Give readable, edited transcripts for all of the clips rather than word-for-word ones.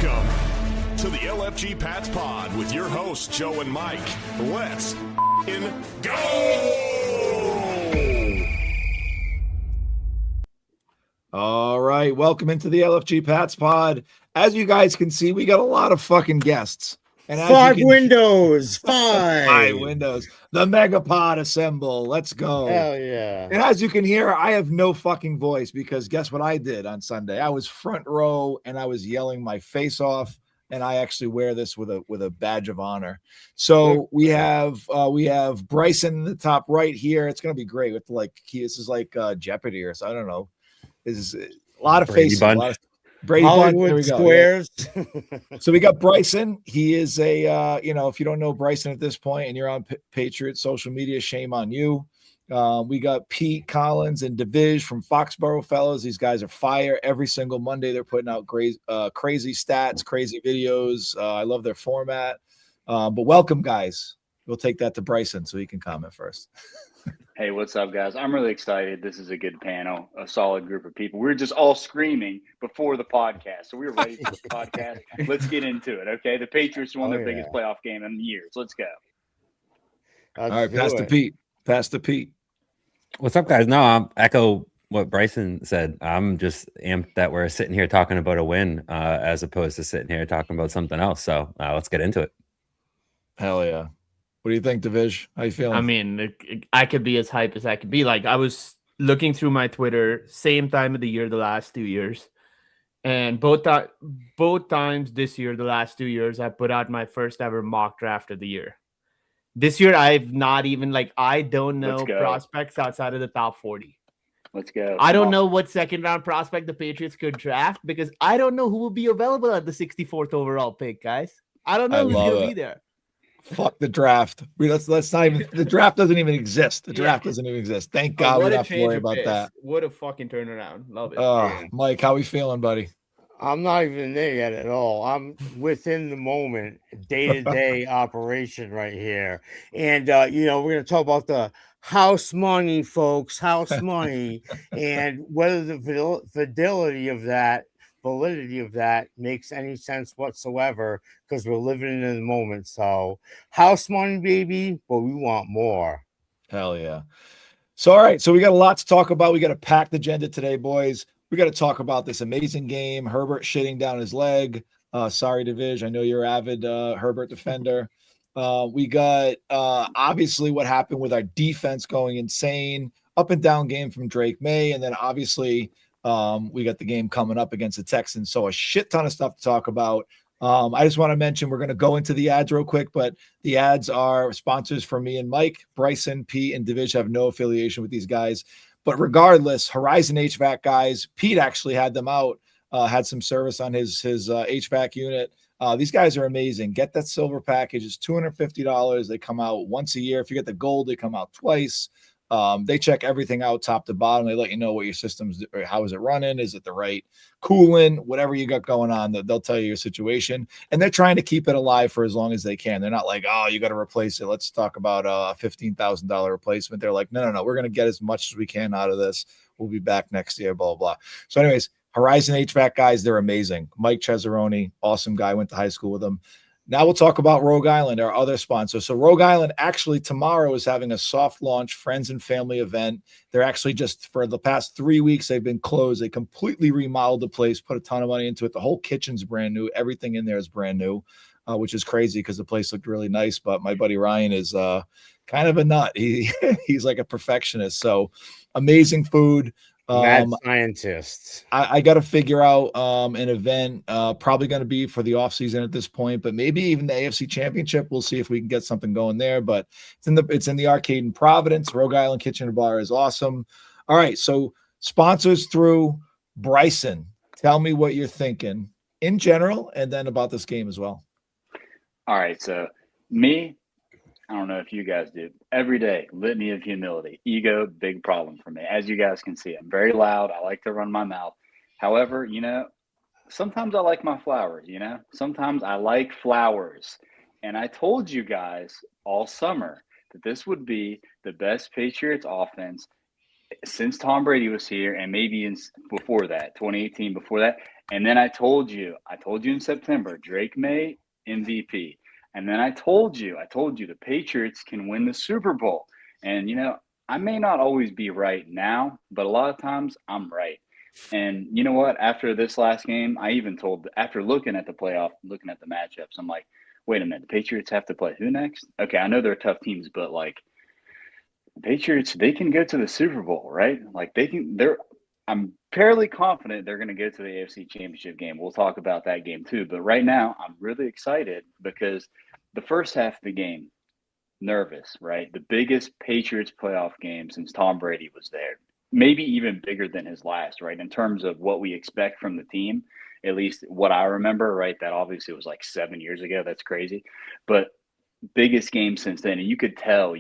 Welcome to the LFG Pats Pod with your hosts, Joe and Mike. Let's go! All right, welcome into the LFG Pats Pod. As you guys can see, we got a lot of fucking guests. And Five windows. Five windows. The Megapod assemble. Let's go. Hell yeah. And as you can hear, I have no fucking voice because guess what I did on Sunday? I was front row and I was yelling my face off, and I actually wear this with a badge of honor. So we have Brycen in the top right here. It's gonna be great with this is like Jeopardy or so. I don't know. This is a lot of Brady faces. Bunch. A lot of Brady Hollywood Bunch. There we Squares. go. Yeah. So we got Brycen. He is a if you don't know Brycen at this point and you're on Patriot social media, shame on you. We got Pete Collins and Divish from Foxborough fellows. These guys are fire. Every single Monday they're putting out crazy stats, crazy videos. I love their format. But welcome, guys. We'll take that to Brycen so he can comment first. Hey, what's up, guys? I'm really excited. This is a good panel, a solid group of people. We were just all screaming before the podcast, so we were ready for the podcast. Let's get into it, okay? The Patriots won their biggest playoff game in years. Let's go. All right, pass to Pete. What's up, guys? No, I'll echo what Brycen said. I'm just amped that we're sitting here talking about a win as opposed to sitting here talking about something else. So let's get into it. Hell yeah. What do you think, Divish? How you feeling? I mean, I could be as hype as I could be. Like, I was looking through my Twitter, same time of the year, the last 2 years. And both times this year, the last 2 years, I put out my first ever mock draft of the year. This year, I've not even, I don't know prospects outside of the top 40. Let's go. I don't know what second round prospect the Patriots could draft because I don't know who will be available at the 64th overall pick, guys. I don't know who's going to be there. Fuck the draft. Let's not even. The draft doesn't even exist. The draft doesn't even exist. Thank God we don't have to worry about that. What a fucking turnaround. Love it. Mike, how we feeling, buddy? I'm not even there yet at all. I'm within the moment, day-to-day operation right here. And, we're going to talk about the house money, folks, house money, and whether the validity of that makes any sense whatsoever because we're living in the moment. So house money, baby, but we want more. Hell yeah. So, all right. So we got a lot to talk about. We got a packed agenda today, boys. We got to talk about this amazing game. Herbert shitting down his leg. Sorry, Divish. I know you're an avid Herbert defender. We got obviously what happened with our defense going insane. Up and down game from Drake May. And then obviously we got the game coming up against the Texans. So a shit ton of stuff to talk about. I just want to mention we're going to go into the ads real quick, but the ads are sponsors for me and Mike. Brycen, Pete, and Divish have no affiliation with these guys. But regardless, Horizon HVAC guys, Pete actually had them out, had some service on his HVAC unit. These guys are amazing. Get that silver package. It's $250. They come out once a year. If you get the gold, they come out twice. They check everything out top to bottom. They let you know what your system's, how is it running? Is it the right coolant? Whatever you got going on, they'll tell you your situation. And they're trying to keep it alive for as long as they can. They're not like, oh, you got to replace it. Let's talk about a $15,000 replacement. They're like, no. We're going to get as much as we can out of this. We'll be back next year, blah, blah. So anyways, Horizon HVAC guys, they're amazing. Mike Cesaroni, awesome guy. Went to high school with him. Now we'll talk about Rogue Island, our other sponsor. So Rogue Island actually tomorrow is having a soft launch friends and family event. They're actually just for the past 3 weeks, they've been closed. They completely remodeled the place, put a ton of money into it. The whole kitchen's brand new. Everything in there is brand new, which is crazy because the place looked really nice. But my buddy Ryan is kind of a nut. He's like a perfectionist. So amazing food. Mad scientists. I got to figure out an event, probably going to be for the offseason at this point, but maybe even the AFC Championship. We'll see if we can get something going there. But it's in the arcade in Providence. Rogue Island Kitchen and Bar is awesome. All right, so sponsors through Brycen. Tell me what you're thinking in general, and then about this game as well. All right, so me. I don't know if you guys do. Every day, litany of humility. Ego, big problem for me. As you guys can see, I'm very loud. I like to run my mouth. However, sometimes I like my flowers, Sometimes I like flowers. And I told you guys all summer that this would be the best Patriots offense since Tom Brady was here and maybe before that, 2018, before that. And then I told you in September, Drake May MVP. And then I told you the Patriots can win the Super Bowl. And, I may not always be right now, but a lot of times I'm right. And you know what? After this last game, I even told, after looking at the playoff, looking at the matchups, I'm like, wait a minute, the Patriots have to play who next? Okay, I know they're tough teams, but like the Patriots, they can go to the Super Bowl, right? Like I'm fairly confident they're going to go to the AFC Championship game. We'll talk about that game too. But right now, I'm really excited because the first half of the game, nervous, right? The biggest Patriots playoff game since Tom Brady was there. Maybe even bigger than his last, right? In terms of what we expect from the team, at least what I remember, right? That obviously was like 7 years ago. That's crazy. But biggest game since then. And you could tell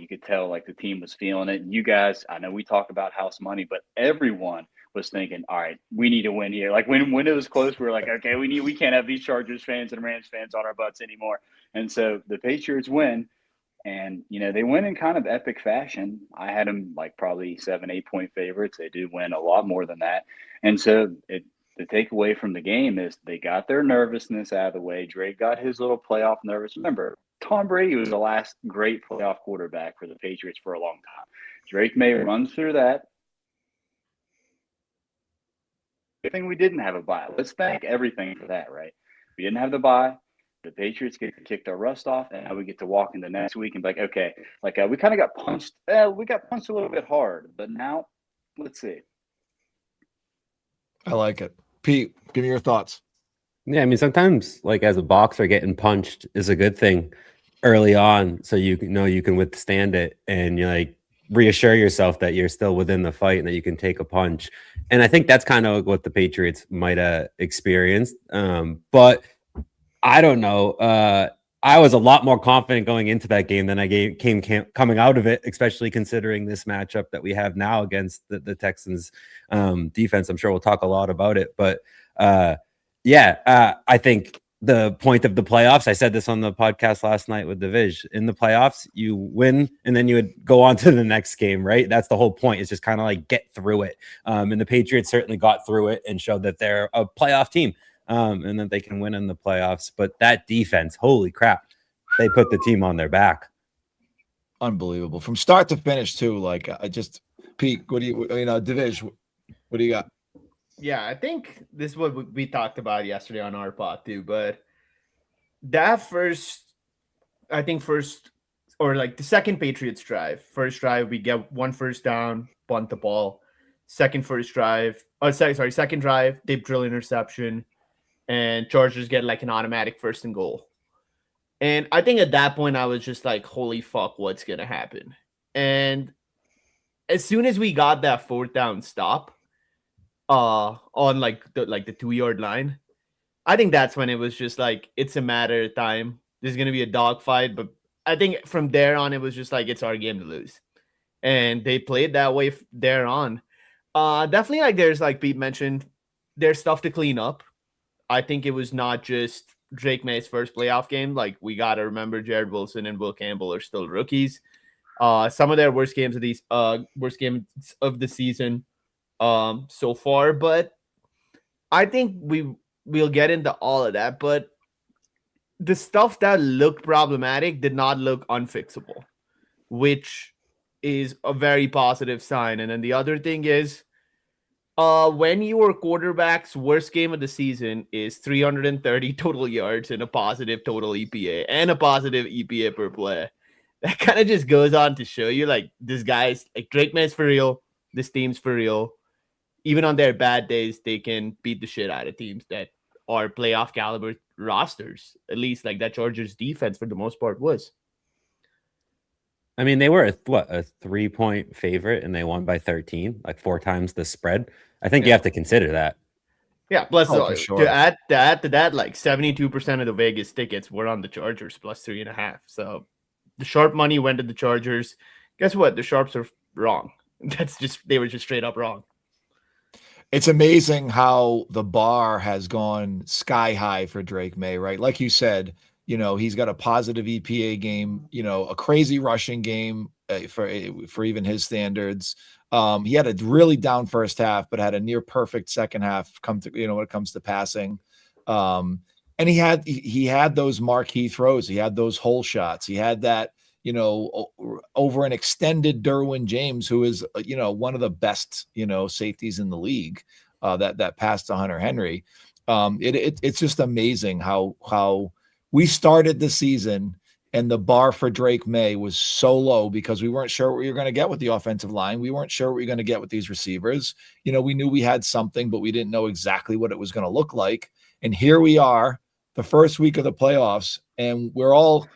like the team was feeling it. And you guys, I know we talk about house money, but everyone was thinking, all right, we need to win here. Like when it was close, we were like, okay, we can't have these Chargers fans and Rams fans on our butts anymore. And so the Patriots win. And, they win in kind of epic fashion. I had them like probably 7-8 point favorites. They do win a lot more than that. And so the takeaway from the game is they got their nervousness out of the way. Drake got his little playoff nervous. Remember, Tom Brady was the last great playoff quarterback for the Patriots for a long time. Drake May runs through that. Good thing we didn't have a bye. Let's thank everything for that, right? We didn't have the bye. The Patriots get to kick their rust off, and now we get to walk into next week and be like, okay, we kind of got punched. We got punched a little bit hard, but now let's see. I like it. Pete, give me your thoughts. Yeah, I mean, sometimes like as a boxer, getting punched is a good thing early on, so you can withstand it, and you like reassure yourself that you're still within the fight and that you can take a punch. And I think that's kind of what the Patriots might have experienced, but. I don't know. I was a lot more confident going into that game than I coming out of it, especially considering this matchup that we have now against the Texans defense. I'm sure we'll talk a lot about it, but I think the point of the playoffs, I said this on the podcast last night with the Viz, in the playoffs, you win and then you would go on to the next game, right? That's the whole point, is just kind of like get through it. And the Patriots certainly got through it and showed that they're a playoff team. And that they can win in the playoffs. But that defense, holy crap, they put the team on their back. Unbelievable. From start to finish, too. Like, Pete, what do Divish, what do you got? Yeah, I think this is what we talked about yesterday on our pod, too. But that first, or like the second Patriots drive, first drive, we get one first down, punt the ball. Second drive, they drill interception. And Chargers get like an automatic 1st and goal. And I think at that point, I was just like, holy fuck, what's going to happen? And as soon as we got that 4th down stop on like the 2-yard line, I think that's when it was just like, it's a matter of time. There's going to be a dogfight. But I think from there on, it was just like, it's our game to lose. And they played that way there on. Definitely, like there's, like Pete mentioned, there's stuff to clean up. I think it was not just Drake May's first playoff game. Like, we got to remember Jared Wilson and Will Campbell are still rookies. Some of their worst games of the season so far. But I think we'll get into all of that. But the stuff that looked problematic did not look unfixable, which is a very positive sign. And then the other thing is, when your quarterback's worst game of the season is 330 total yards and a positive total EPA and a positive EPA per play, that kind of just goes on to show you, like, this guy's like Drake May's for real. This team's for real. Even on their bad days, they can beat the shit out of teams that are playoff caliber rosters. At least like that Chargers defense for the most part was. I mean, they were a 3-point favorite and they won by 13, like 4 times the spread. I think you have to consider that. Yeah, plus sure. to add to that, like 72% of the Vegas tickets were on the Chargers plus 3.5. So the sharp money went to the Chargers. Guess what? The sharps are wrong. They were just straight up wrong. It's amazing how the bar has gone sky high for Drake May, right? Like you said, He's got a positive EPA game, a crazy rushing game for even his standards. He had a really down first half, but had a near perfect second half when it comes to passing. And he had those marquee throws. He had those hole shots. He had that, over an extended Derwin James, who is, one of the best, safeties in the league, that passed to Hunter Henry. It's just amazing how we started the season and the bar for Drake May was so low because we weren't sure what we were going to get with the offensive line. We weren't sure what we were going to get with these receivers. We knew we had something, but we didn't know exactly what it was going to look like. And here we are, the first week of the playoffs, and we're all,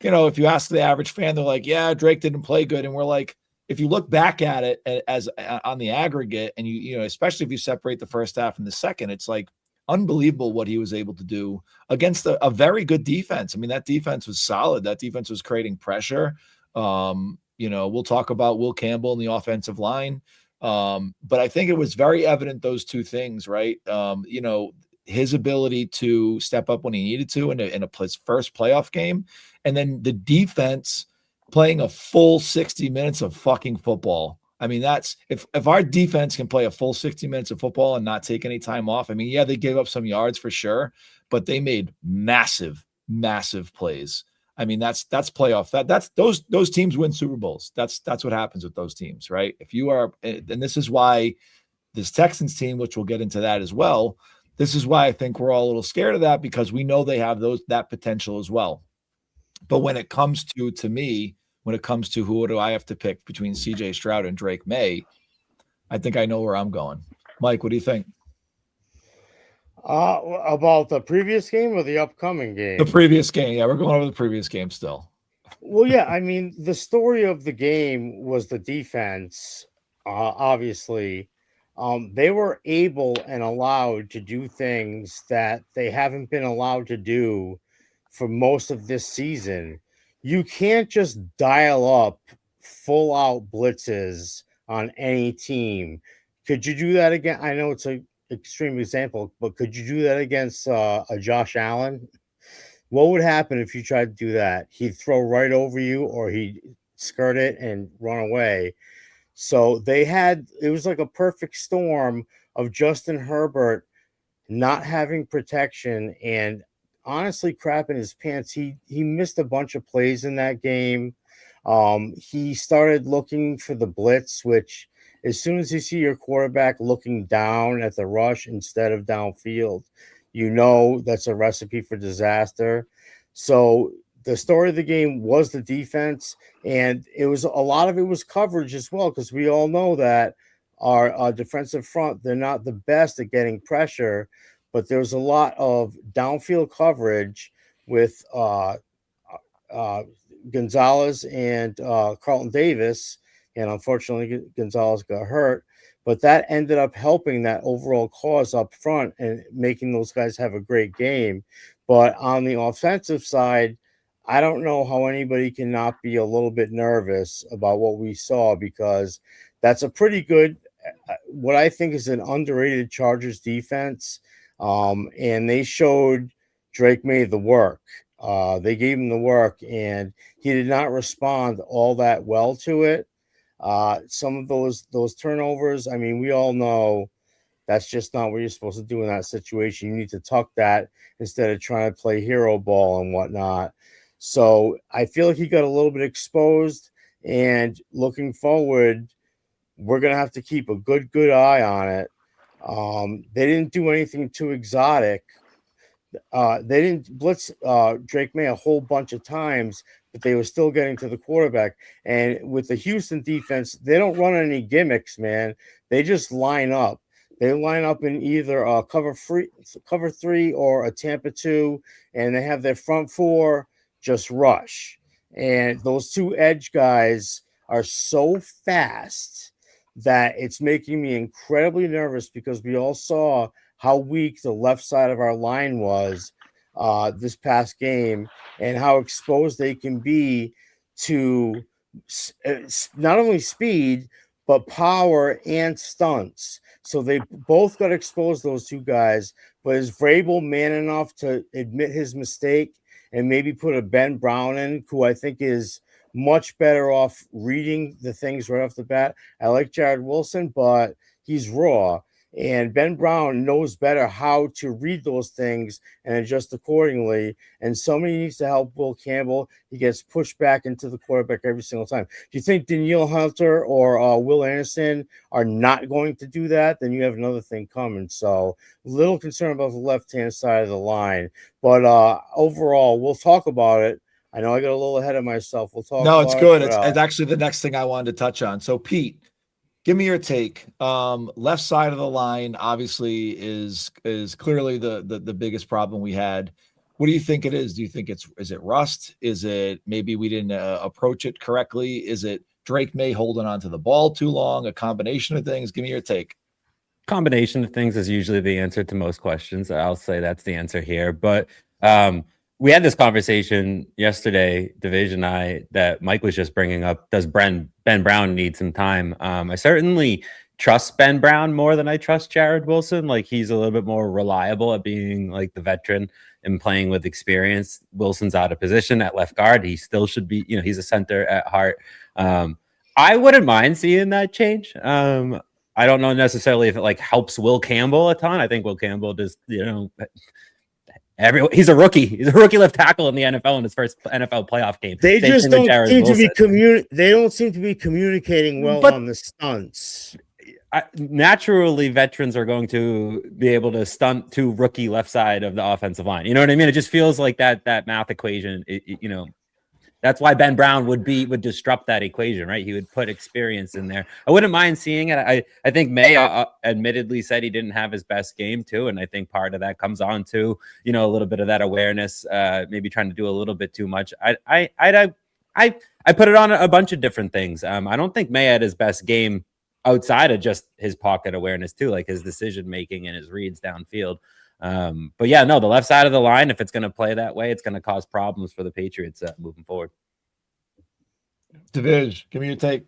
if you ask the average fan, they're like, yeah, Drake didn't play good. And we're like, if you look back at it as on the aggregate, and especially if you separate the first half and the second, it's like unbelievable what he was able to do against a very good defense. I mean, that defense was solid. That defense was creating pressure. We'll talk about Will Campbell and the offensive line. But I think it was very evident, those two things, right? His ability to step up when he needed to in his first playoff game, and then the defense playing a full 60 minutes of fucking football. I mean, that's if our defense can play a full 60 minutes of football and not take any time off. I mean, yeah, they gave up some yards for sure, but they made massive, massive plays. I mean, that's playoff. That's those teams win Super Bowls. That's what happens with those teams, right? If you are, and this is why this Texans team, which we'll get into that as well. This is why I think we're all a little scared of that, because we know they have that potential as well. But when it comes to me, when it comes to who do I have to pick between CJ Stroud and Drake May, I think I know where I'm going. Mike, what do you think? About the previous game or the upcoming game? The previous game. Yeah, we're going over the previous game still. Well, yeah, I mean, the story of the game was the defense, obviously. They were able and allowed to do things that they haven't been allowed to do for most of this season. You can't just dial up full out blitzes on any team. Could you do that again? I know it's an extreme example, but could you do that against a Josh Allen? What would happen if you tried to do that? He'd throw right over you, or he'd skirt it and run away. So it was like a perfect storm of Justin Herbert not having protection and honestly crapping his pants. He missed a bunch of plays in that game. He started looking for the blitz, which as soon as you see your quarterback looking down at the rush instead of downfield, that's a recipe for disaster. So the story of the game was the defense, and a lot of it was coverage as well, because we all know that our defensive front, they're not the best at getting pressure, but there's a lot of downfield coverage with Gonzalez and Carlton Davis, and unfortunately Gonzalez got hurt, but that ended up helping that overall cause up front and making those guys have a great game. But on the offensive side, I don't know how anybody can not be a little bit nervous about what we saw, because that's a pretty good, what I think is an underrated Chargers defense. And they showed Drake May the work. They gave him the work, and he did not respond all that well to it. Some of those turnovers, I mean, we all know that's just not what you're supposed to do in that situation. You need to tuck that instead of trying to play hero ball and whatnot. So I feel like he got a little bit exposed, and looking forward, we're going to have to keep a good eye on it. They didn't do anything too exotic. They didn't blitz Drake May a whole bunch of times, but they were still getting to the quarterback. And with the Houston defense, they don't run any gimmicks, man. They just line up. They line up in either cover 3 or a Tampa 2, and they have their front four just rush. And those two edge guys are so fast that it's making me incredibly nervous, because we all saw how weak the left side of our line was this past game, and how exposed they can be to not only speed, but power and stunts. So they both got exposed, those two guys. But is Vrabel man enough to admit his mistake and maybe put a Ben Brown in, who I think is much better off reading the things right off the bat. I like Jared Wilson, but he's raw. And Ben Brown knows better how to read those things and adjust accordingly. And somebody needs to help Will Campbell. He gets pushed back into the quarterback every single time. If you think Danielle Hunter or Will Anderson are not going to do that, then you have another thing coming. So a little concerned about the left-hand side of the line. But overall, we'll talk about it. I know I got a little ahead of myself. We'll talk No, about it's good. it. It's actually the next thing I wanted to touch on. So, Pete, give me your take. Left side of the line obviously is clearly the biggest problem we had. What do you think it is? Do you think is it rust? Is it maybe we didn't approach it correctly? Is it Drake May holding onto the ball too long? A combination of things? Give me your take. Combination of things is usually the answer to most questions. I'll say that's the answer here. But we had this conversation yesterday, Division and I, that Mike was just bringing up. Does Ben Brown need some time? I certainly trust Ben Brown more than I trust Jared Wilson. Like, he's a little bit more reliable at being like the veteran and playing with experience. Wilson's out of position at left guard. He still should be, he's a center at heart. I wouldn't mind seeing that change. I don't know necessarily if it like helps Will Campbell a ton. I think Will Campbell just, he's a rookie. He's a rookie left tackle in the NFL in his first NFL playoff game. They just don't seem to be They don't seem to be communicating well on the stunts. Naturally, veterans are going to be able to stunt to rookie left side of the offensive line. You know what I mean? It just feels like that math equation. That's why Ben Brown would disrupt that equation, right? He would put experience in there. I wouldn't mind seeing it. I think May admittedly said he didn't have his best game too, and I think part of that comes on to a little bit of that awareness, maybe trying to do a little bit too much. I put it on a bunch of different things. I don't think May had his best game outside of just his pocket awareness too, like his decision making and his reads downfield. But yeah, no, the left side of the line, if it's going to play that way, it's going to cause problems for the Patriots moving forward. Division, give me your take.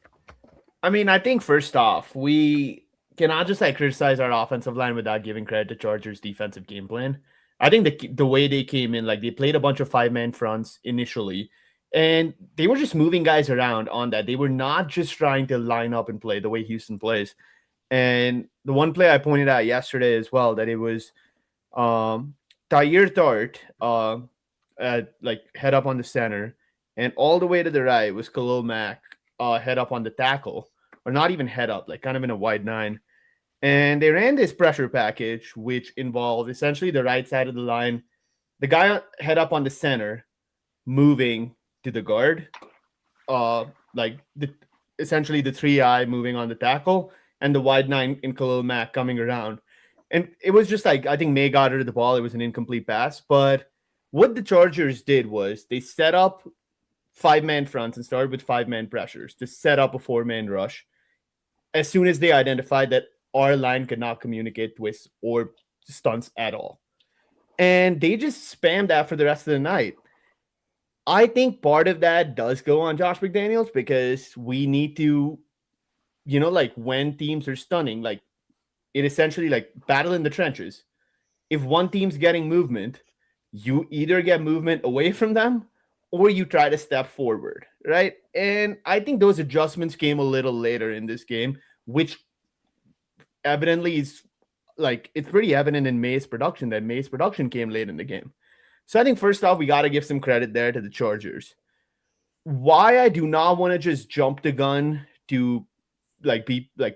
I mean, I think first off, we cannot just criticize our offensive line without giving credit to Chargers' defensive game plan. I think the way they came in, like they played a bunch of 5-man fronts initially, and they were just moving guys around on that. They were not just trying to line up and play the way Houston plays. And the one play I pointed out yesterday as well, that it was Tyre Dart head up on the center, and all the way to the right was Khalil Mack head up on the tackle, or not even head up, like kind of in a wide 9. And they ran this pressure package, which involved essentially the right side of the line, the guy head up on the center moving to the guard, essentially the 3-eye moving on the tackle, and the wide 9 in Khalil Mack coming around. And it was just I think May got rid of the ball. It was an incomplete pass. But what the Chargers did was they set up 5-man fronts and started with 5-man pressures to set up a 4-man rush as soon as they identified that our line could not communicate twists or stunts at all. And they just spammed that for the rest of the night. I think part of that does go on Josh McDaniels, because we need to, when teams are stunning, it essentially battle in the trenches. If one team's getting movement, you either get movement away from them or you try to step forward, right? And I think those adjustments came a little later in this game, which evidently is it's pretty evident in May's production, that May's production came late in the game. So I think first off, we got to give some credit there to the Chargers. Why I do not want to just jump the gun to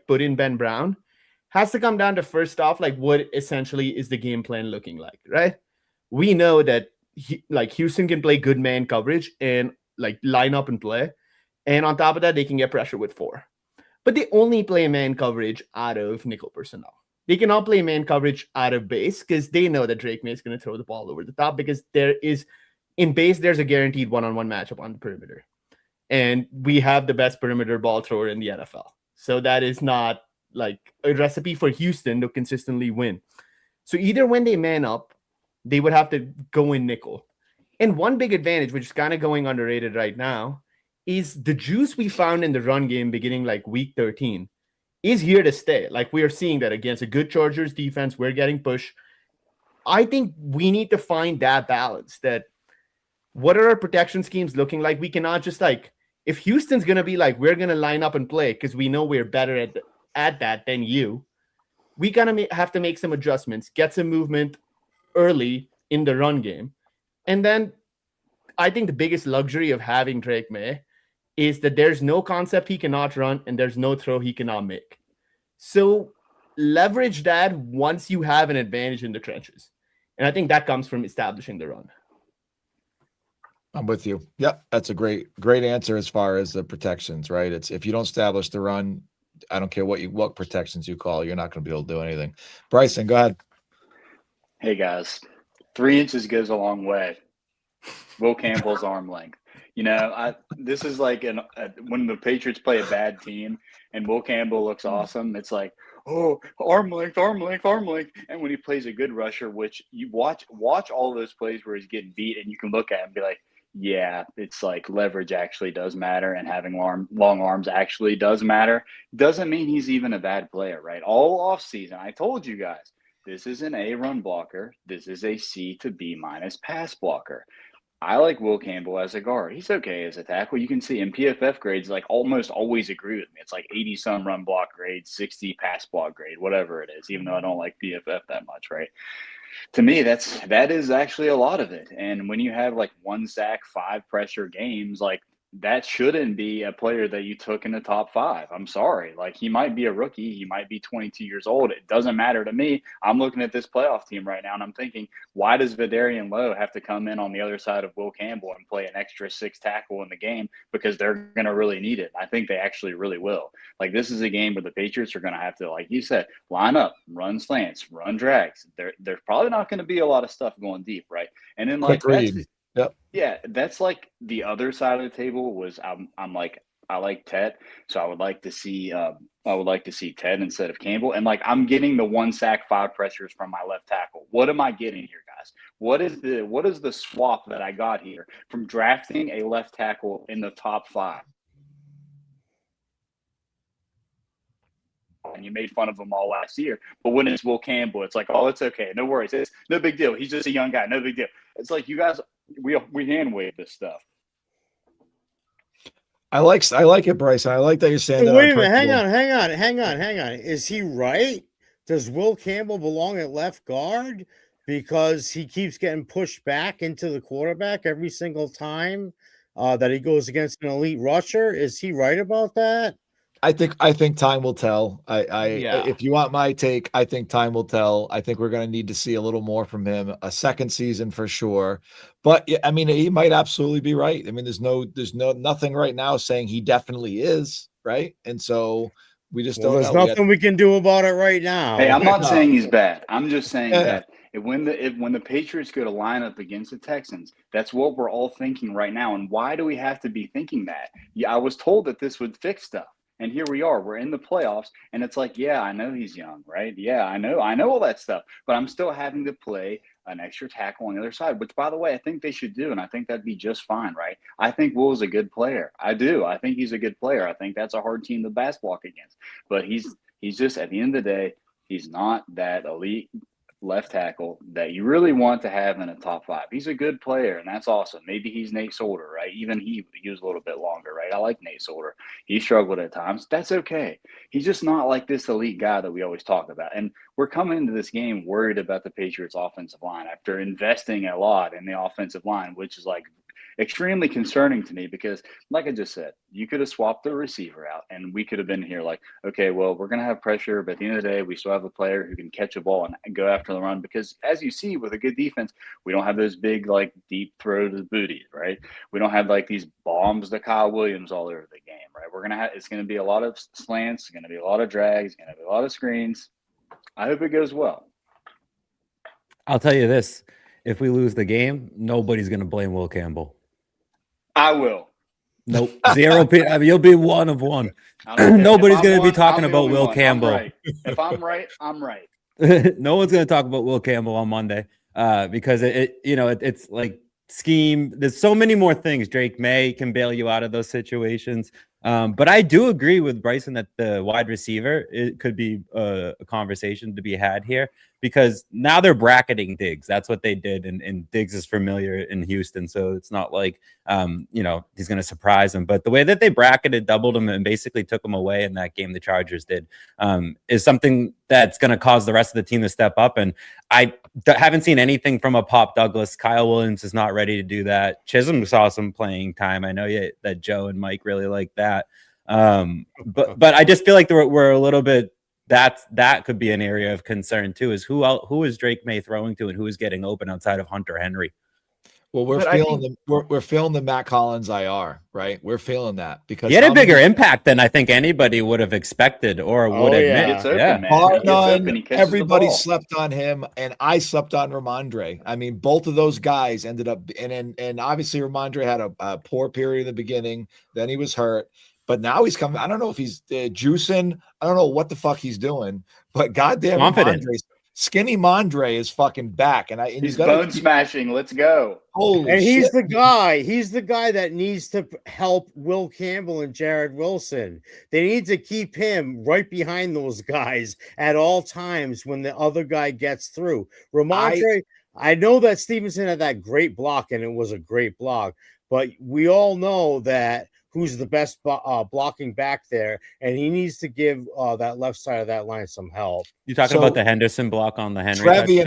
put in Ben Brown has to come down to first off, what essentially is the game plan looking like, right? We know that Houston can play good man coverage and line up and play. And on top of that, they can get pressure with 4. But they only play man coverage out of nickel personnel. They cannot play man coverage out of base because they know that Drake May is going to throw the ball over the top, because in base, there's a guaranteed one-on-one matchup on the perimeter. And we have the best perimeter ball thrower in the NFL. So that is not a recipe for Houston to consistently win. So either when they man up, they would have to go in nickel. And one big advantage, which is kind of going underrated right now, is the juice we found in the run game beginning week 13 is here to stay. We are seeing that against a good Chargers defense, we're getting push. I think we need to find that balance, that what are our protection schemes looking like? We cannot just like, if Houston's going to be like, we're going to line up and play because we know we're better at that than you, we kind of have to make some adjustments, get some movement early in the run game. And then I think the biggest luxury of having Drake May is that there's no concept he cannot run and there's no throw he cannot make. So leverage that once you have an advantage in the trenches. And I think that comes from establishing the run. I'm with you. Yep. That's a great answer as far as the protections, right? It's if you don't establish the run, I don't care what protections you call, you're not going to be able to do anything. Brycen, go ahead. Hey guys, 3 inches goes a long way. Will Campbell's arm length. This is like when the Patriots play a bad team and Will Campbell looks awesome, it's like, oh, arm length. And when he plays a good rusher, which you watch all those plays where he's getting beat and you can look at him and be like, yeah, it's like leverage actually does matter and having long arms actually does matter. Doesn't mean he's even a bad player, right? All offseason, I told you guys, this is an A run blocker. This is a C to B minus pass blocker. I like Will Campbell as a guard. He's okay as a tackle. You can see in PFF grades, like almost always agree with me. It's like 80 some run block grade, 60 pass block grade, whatever it is, even though I don't like PFF that much, right? To me, that is actually a lot of it. And when you have like 1 sack, 5 pressure games, like that shouldn't be a player that you took in the top 5. I'm sorry. Like he might be a rookie. He might be 22 years old. It doesn't matter to me. I'm looking at this playoff team right now and I'm thinking, why does Vidarian Lowe have to come in on the other side of Will Campbell and play an extra 6 tackle in the game? Because they're going to really need it. I think they actually really will. Like this is a game where the Patriots are going to have to, like you said, line up, run slants, run drags. There's probably not going to be a lot of stuff going deep, right? And then like Yep. Yeah, that's like the other side of the table was I'm like I like Ted, so I would like to see Ted instead of Campbell. And like I'm getting the 1 sack, 5 pressures from my left tackle. What am I getting here, guys? What is the swap that I got here from drafting a left tackle in the top 5? And you made fun of him all last year. But when it's Will Campbell, it's like, oh, it's okay. No worries. It's no big deal. He's just a young guy. No big deal. It's like you guys, we hand wave this stuff. I like it, Brycen. I like that you're saying that. Wait a minute. Hang on. Is he right? Does Will Campbell belong at left guard because he keeps getting pushed back into the quarterback every single time that he goes against an elite rusher? Is he right about that? I think time will tell. If you want my take, I think time will tell. I think we're going to need to see a little more from him, a second season for sure. But I mean, he might absolutely be right. I mean, there's nothing right now saying he definitely is right, and so we just don't. There's nothing we can do about it right now. Hey, I'm not saying he's bad. I'm just saying that when the Patriots go to line up against the Texans, that's what we're all thinking right now. And why do we have to be thinking that? Yeah, I was told that this would fix stuff. And here we are, we're in the playoffs, and it's like, yeah, I know he's young, right? Yeah, I know all that stuff, but I'm still having to play an extra tackle on the other side, which, by the way, I think they should do, and I think that'd be just fine, right? I think Will is a good player. I do. I think he's a good player. I think that's a hard team to pass block against, but he's just, at the end of the day, he's not that elite left tackle that you really want to have in a top 5. He's a good player, and that's awesome. Maybe he's Nate Solder, right? Even he was a little bit longer, right? I like Nate Solder. He struggled at times. That's okay. He's just not like this elite guy that we always talk about. And we're coming into this game worried about the Patriots' offensive line after investing a lot in the offensive line, which is like extremely concerning to me because, like I just said, you could have swapped the receiver out and we could have been here like, okay, well, we're going to have pressure, but at the end of the day, we still have a player who can catch a ball and go after the run because, as you see, with a good defense, we don't have those big, like, deep throw to the booty, right? We don't have, like, these bombs to Kyle Williams all over the game, right? It's going to be a lot of slants, it's going to be a lot of drags, it's going to be a lot of screens. I hope it goes well. I'll tell you this. If we lose the game, nobody's going to blame Will Campbell. I will. Nope. 0. I mean, you'll be one of one. Nobody's going to be talking about Will Campbell. Right. If I'm right, I'm right. No one's going to talk about Will Campbell on Monday because it's like scheme. There's so many more things. Drake May can bail you out of those situations. But I do agree with Brycen that the wide receiver, it could be a conversation to be had here, because now they're bracketing Diggs. That's what they did, and Diggs is familiar in Houston, so it's not like he's going to surprise him. But the way that they bracketed, doubled him, and basically took him away in that game, the Chargers did, is something that's going to cause the rest of the team to step up. And I haven't seen anything from a Pop Douglas. Kyle Williams is not ready to do that. Chisholm saw some playing time. I know that Joe and Mike really like that. But I just feel like we're a little bit, that could be an area of concern too, is who is Drake May throwing to and who is getting open outside of Hunter Henry. Well, we're feeling the Matt Collins IR, right? We're feeling that because he had a bigger impact than I think anybody would have expected or would admit. It's open, man. Everybody slept on him, and I slept on Ramondre. I mean, both of those guys ended up, and obviously Ramondre had a poor period in the beginning. Then he was hurt, but now he's coming. I don't know if he's juicing. I don't know what the fuck he's doing, but goddamn, Skinny Mondre is fucking back, and he's bone smashing. Let's go. Holy and shit. He's the guy that needs to help Will Campbell and Jared Wilson. They need to keep him right behind those guys at all times when the other guy gets through. Ramondre, I know that Stevenson had that great block, and it was a great block, but we all know that who's the best blocking back there, and he needs to give that left side of that line some help. You talking about the Henderson block on the Henry? Trevion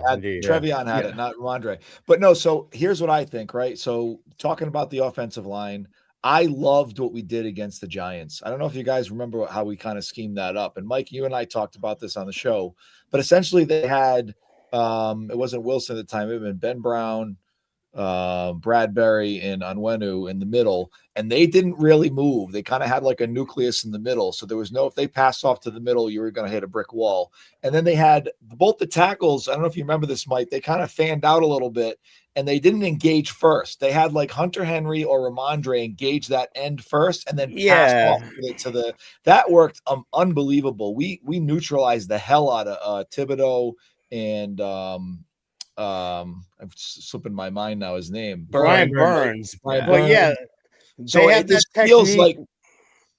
had it, not Ramondre. But no, so here's what I think, right? So talking about the offensive line, I loved what we did against the Giants. I don't know if you guys remember how we kind of schemed that up. And Mike, you and I talked about this on the show, but essentially they had, it wasn't Wilson at the time, it had been Ben Brown, Bradbury and Onwenu in the middle, and they didn't really move. They kind of had like a nucleus in the middle, so there was no, if they passed off to the middle, you were going to hit a brick wall. And then they had both the tackles, I don't know if you remember this, Mike, they kind of fanned out a little bit, and they didn't engage first. They had like Hunter Henry or Ramondre engage that end first and then pass off to the that worked unbelievable. We neutralized the hell out of Thibodeau and I'm slipping my mind now his name. Brian Burns. But yeah, so it just feels like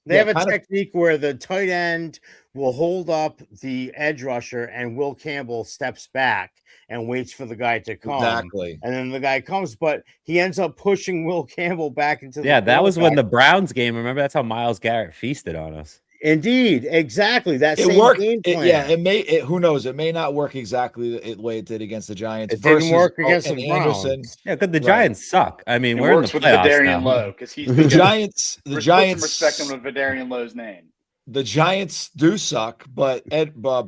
they have a technique where the tight end will hold up the edge rusher and Will Campbell steps back and waits for the guy to come. Exactly. And then the guy comes, but he ends up pushing Will Campbell back into the that was when the Browns game. Remember, that's how Myles Garrett feasted on us. Indeed, exactly. That it worked. It may. Who knows? It may not work exactly the way it did against the Giants. It didn't work against the Browns. Yeah, because the Giants suck. I mean, we're in the playoffs with Vidarian Lowe because he's the Giants. The Giants respect him with Vidarian Lowe's name. The Giants do suck, but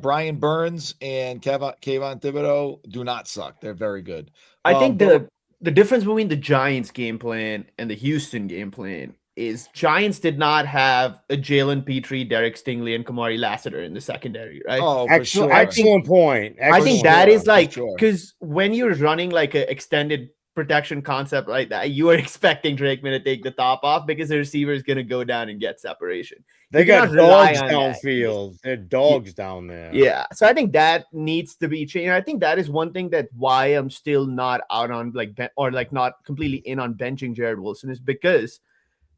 Brian Burns and Kayvon Thibodeau do not suck. They're very good. I think the difference between the Giants game plan and the Houston game plan is Giants did not have a Jalen Petrie, Derek Stingley, and Kamari Lassiter in the secondary, right? Oh, excellent point. I think that is like, because when you're running like an extended protection concept like that, you are expecting Drake May to take the top off because the receiver is going to go down and get separation. They got dogs downfield. They're dogs down there. Yeah. So I think that needs to be changed. I think that is one thing that why I'm still not out on not completely in on benching Jared Wilson is because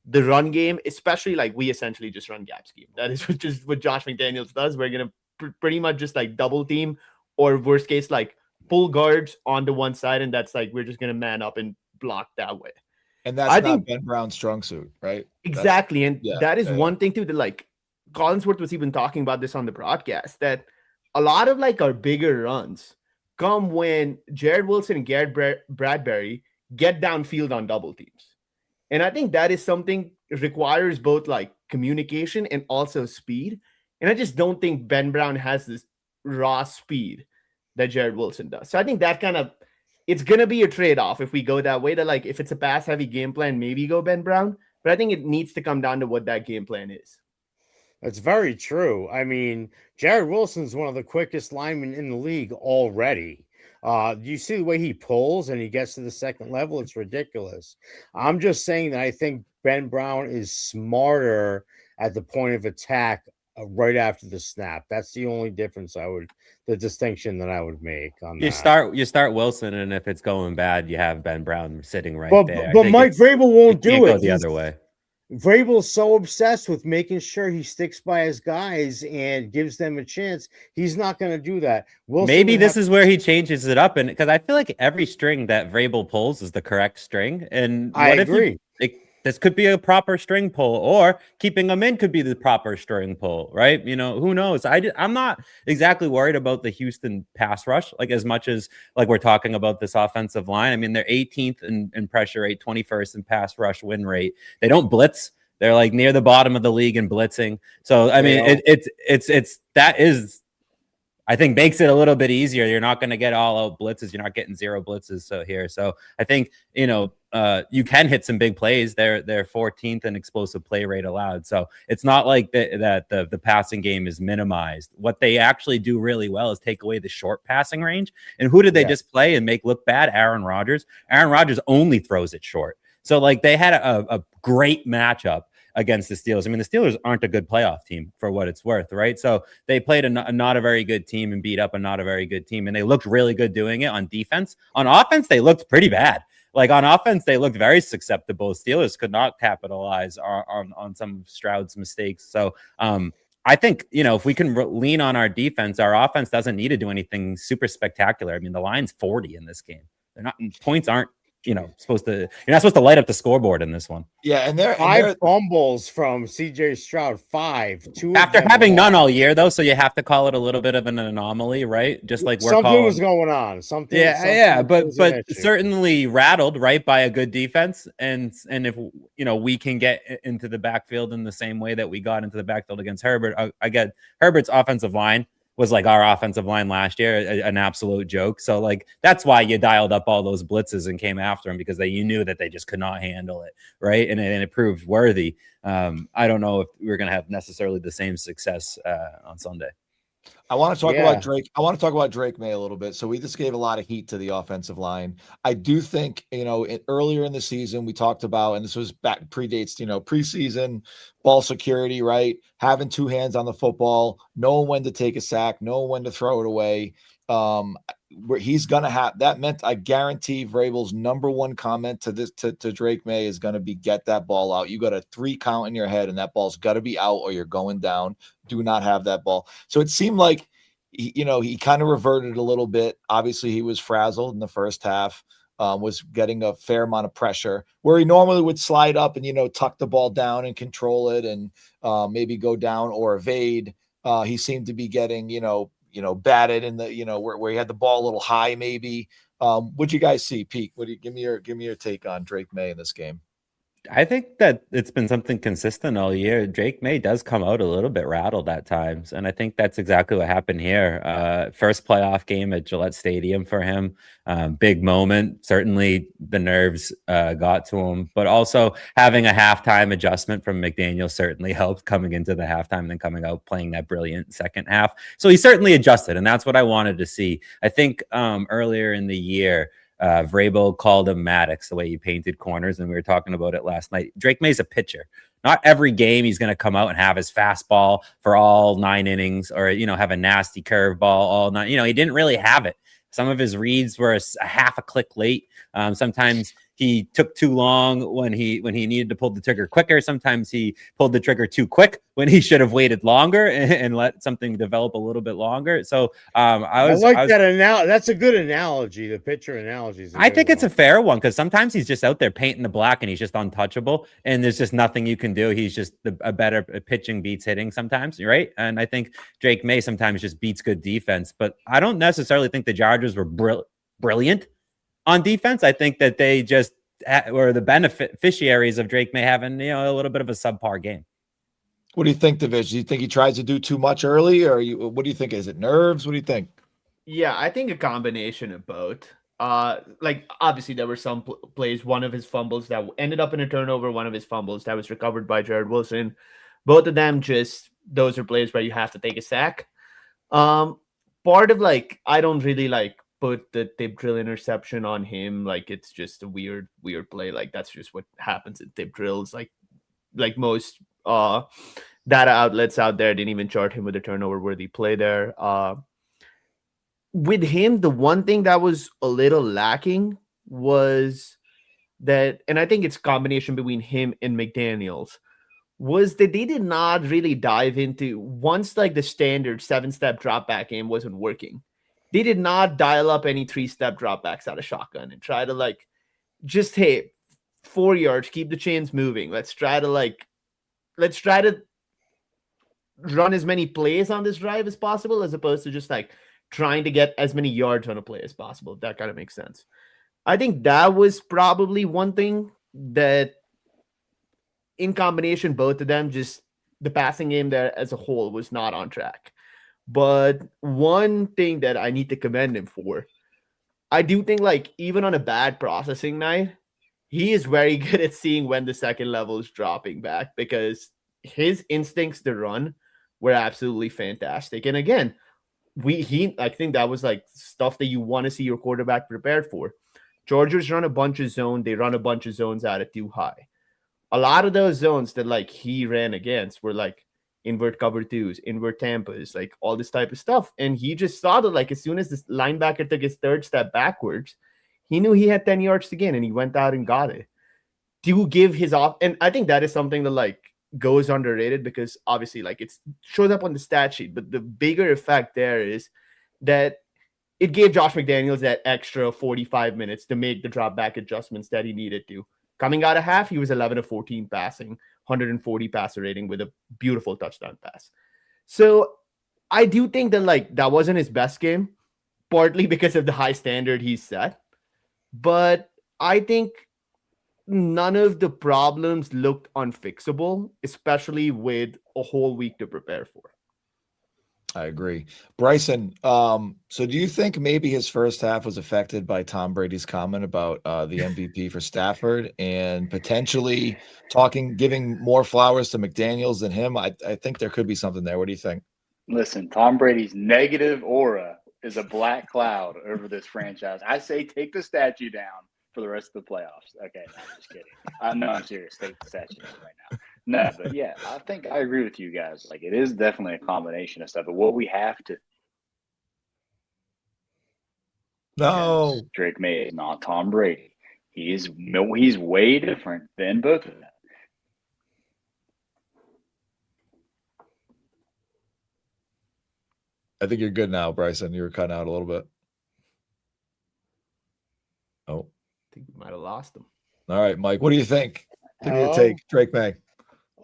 the run game, especially like we essentially just run gap scheme. That is just what Josh McDaniels does. We're going to pretty much just like double team or worst case, like pull guards onto one side. And that's like, we're just going to man up and block that way. And that's not Ben Brown's strong suit, right? Exactly. That is one thing too, that like Collinsworth was even talking about this on the broadcast, that a lot of like our bigger runs come when Jared Wilson and Garrett Bradbury get downfield on double teams. And I think that is something requires both like communication and also speed. And I just don't think Ben Brown has this raw speed that Jared Wilson does. So I think that it's going to be a trade-off if we go that way, that like if it's a pass-heavy game plan, maybe go Ben Brown. But I think it needs to come down to what that game plan is. That's very true. I mean, Jared Wilson's one of the quickest linemen in the league already. You see the way he pulls and he gets to the second level, it's ridiculous. I'm just saying that I think Ben Brown is smarter at the point of attack right after the snap. That's the only difference the distinction that I would make on You that. start Wilson, and if it's going bad, you have Ben Brown sitting right But there. I but think Mike Vrabel it won't can't do go it. the other way. Vrabel's so obsessed with making sure he sticks by his guys and gives them a chance. He's not going to do that. Maybe this is where he changes it up, and because I feel like every string that Vrabel pulls is the correct string. And I what if agree. this could be a proper string pull, or keeping them in could be the proper string pull, right? Who knows? I'm not exactly worried about the Houston pass rush, like as much as like we're talking about this offensive line. I mean, they're 18th in pressure rate, 21st in pass rush win rate. They don't blitz. They're like near the bottom of the league in blitzing. So I mean, that is, I think, makes it a little bit easier. You're not going to get all out blitzes. You're not getting zero blitzes So I think, you can hit some big plays. They're 14th in explosive play rate allowed. So it's not like that the passing game is minimized. What they actually do really well is take away the short passing range. And who did they just play and make look bad? Aaron Rodgers. Aaron Rodgers only throws it short. So like they had a great matchup against the Steelers. I mean, the Steelers aren't a good playoff team for what it's worth, right? So they played a not a very good team and beat up a not a very good team, and they looked really good doing it on defense. On offense, they looked pretty bad. Like on offense, they looked very susceptible. Steelers could not capitalize on some of Stroud's mistakes. So I think, if we can lean on our defense, our offense doesn't need to do anything super spectacular. I mean, the line's 40 in this game. Points aren't, you're not supposed to light up the scoreboard in this one. Yeah, and they're five fumbles from CJ Stroud. Two after having none all year, though, so you have to call it a little bit of an anomaly, right? Just like something was going on. Something, but certainly rattled, right, by a good defense. And if we can get into the backfield in the same way that we got into the backfield against Herbert, I get Herbert's offensive line was like our offensive line last year, an absolute joke. So like that's why you dialed up all those blitzes and came after him, because you knew that they just could not handle it, right? And it proved worthy. I don't know if we're going to have necessarily the same success on Sunday. I want to talk about Drake. I want to talk about Drake May a little bit. So we just gave a lot of heat to the offensive line. I do think, earlier in the season, we talked about, and this was predates, preseason ball security, right? Having two hands on the football, knowing when to take a sack, knowing when to throw it away. Where he's going to have that meant, I guarantee Vrabel's number one comment to Drake May is going to be, get that ball out. You got a 3 count in your head and that ball's got to be out or you're going down. Do not have that ball. So it seemed like, he kind of reverted a little bit. Obviously he was frazzled in the first half, was getting a fair amount of pressure where he normally would slide up and, tuck the ball down and control it and maybe go down or evade. He seemed to be getting, batted in the, where he had the ball a little high, maybe. What'd you guys see, Pete? Give me your take on Drake May in this game? I think that it's been something consistent all year. Drake May does come out a little bit rattled at times, and I think that's exactly what happened here. First playoff game at Gillette Stadium for him. Big moment. Certainly the nerves got to him, but also having a halftime adjustment from McDaniel certainly helped, coming into the halftime and then coming out playing that brilliant second half. So he certainly adjusted, and that's what I wanted to see. I think earlier in the year, Vrabel called him Maddox, the way he painted corners, and we were talking about it last night. Drake May's a pitcher. Not every game he's going to come out and have his fastball for all 9 innings, or have a nasty curveball all 9. He didn't really have it. Some of his reads were a half a click late. Sometimes he took too long when he needed to pull the trigger quicker. Sometimes he pulled the trigger too quick when he should have waited longer and let something develop a little bit longer. So that. That's a good analogy. The pitcher analogy. I think it's a fair one, because sometimes he's just out there painting the black and he's just untouchable and there's just nothing you can do. He's just a better pitching beats hitting sometimes, right? And I think Drake May sometimes just beats good defense, but I don't necessarily think the Chargers were brilliant on defense. I think that they just were the beneficiaries of Drake May having, a little bit of a subpar game. What do you think, Division? Do you think he tries to do too much early, or what do you think? Is it nerves? What do you think? Yeah, I think a combination of both. Like obviously there were some plays, one of his fumbles that ended up in a turnover, one of his fumbles that was recovered by Jared Wilson. Both of them, those are plays where you have to take a sack. Part of I don't really put the tip drill interception on him. It's just a weird play. That's just what happens in tip drills. Like most data outlets out there didn't even chart him with a turnover-worthy play there. With him, the one thing that was a little lacking was that, and I think it's a combination between him and McDaniels, was that they did not really dive into, once like the standard 7-step drop back game wasn't working, they did not dial up any 3-step drop backs out of shotgun and try to like just, hey, 4 yards, keep the chains moving. Let's try to run as many plays on this drive as possible, as opposed to just like trying to get as many yards on a play as possible. If that kind of makes sense. I think that was probably one thing that, in combination, both of them, just the passing game there as a whole was not on track. But one thing that I need to commend him for, I do think like even on a bad processing night, he is very good at seeing when the second level is dropping back, because his instincts to run were absolutely fantastic. And again, I think that was like stuff that you want to see your quarterback prepared for. Chargers run a bunch of zone. They run a bunch of zones out of too high. A lot of those zones that like he ran against were like invert cover 2s, invert Tampas, like all this type of stuff. And he just saw that like as soon as this linebacker took his third step backwards, he knew he had 10 yards to gain, and he went out and got it. To give his off, and I think that is something that like goes underrated, because obviously like it shows up on the stat sheet, but the bigger effect there is that it gave Josh McDaniels that extra 45 minutes to make the drop back adjustments that he needed to. Coming out of half, he was 11 of 14 passing, 140 passer rating with a beautiful touchdown pass. So I do think that like that wasn't his best game, partly because of the high standard he set. But I think none of the problems looked unfixable, especially with a whole week to prepare for. I agree. Brycen, so do you think maybe his first half was affected by Tom Brady's comment about the MVP for Stafford and potentially giving more flowers to McDaniels than him? I think there could be something there. What do you think? Listen, Tom Brady's negative aura is a black cloud over this franchise. I say take the statue down for the rest of the playoffs. Okay, no, I'm just kidding. No, I'm serious. Take the statue down right now. No, but yeah, I think I agree with you guys. Like, it is definitely a combination of stuff. But what we have to Drake May is not Tom Brady. He's way different than both of them. I think you're good now, Brycen. You were cutting out a little bit. Oh, I think we might have lost him. All right, Mike. What do you think? Give me a take, Drake May.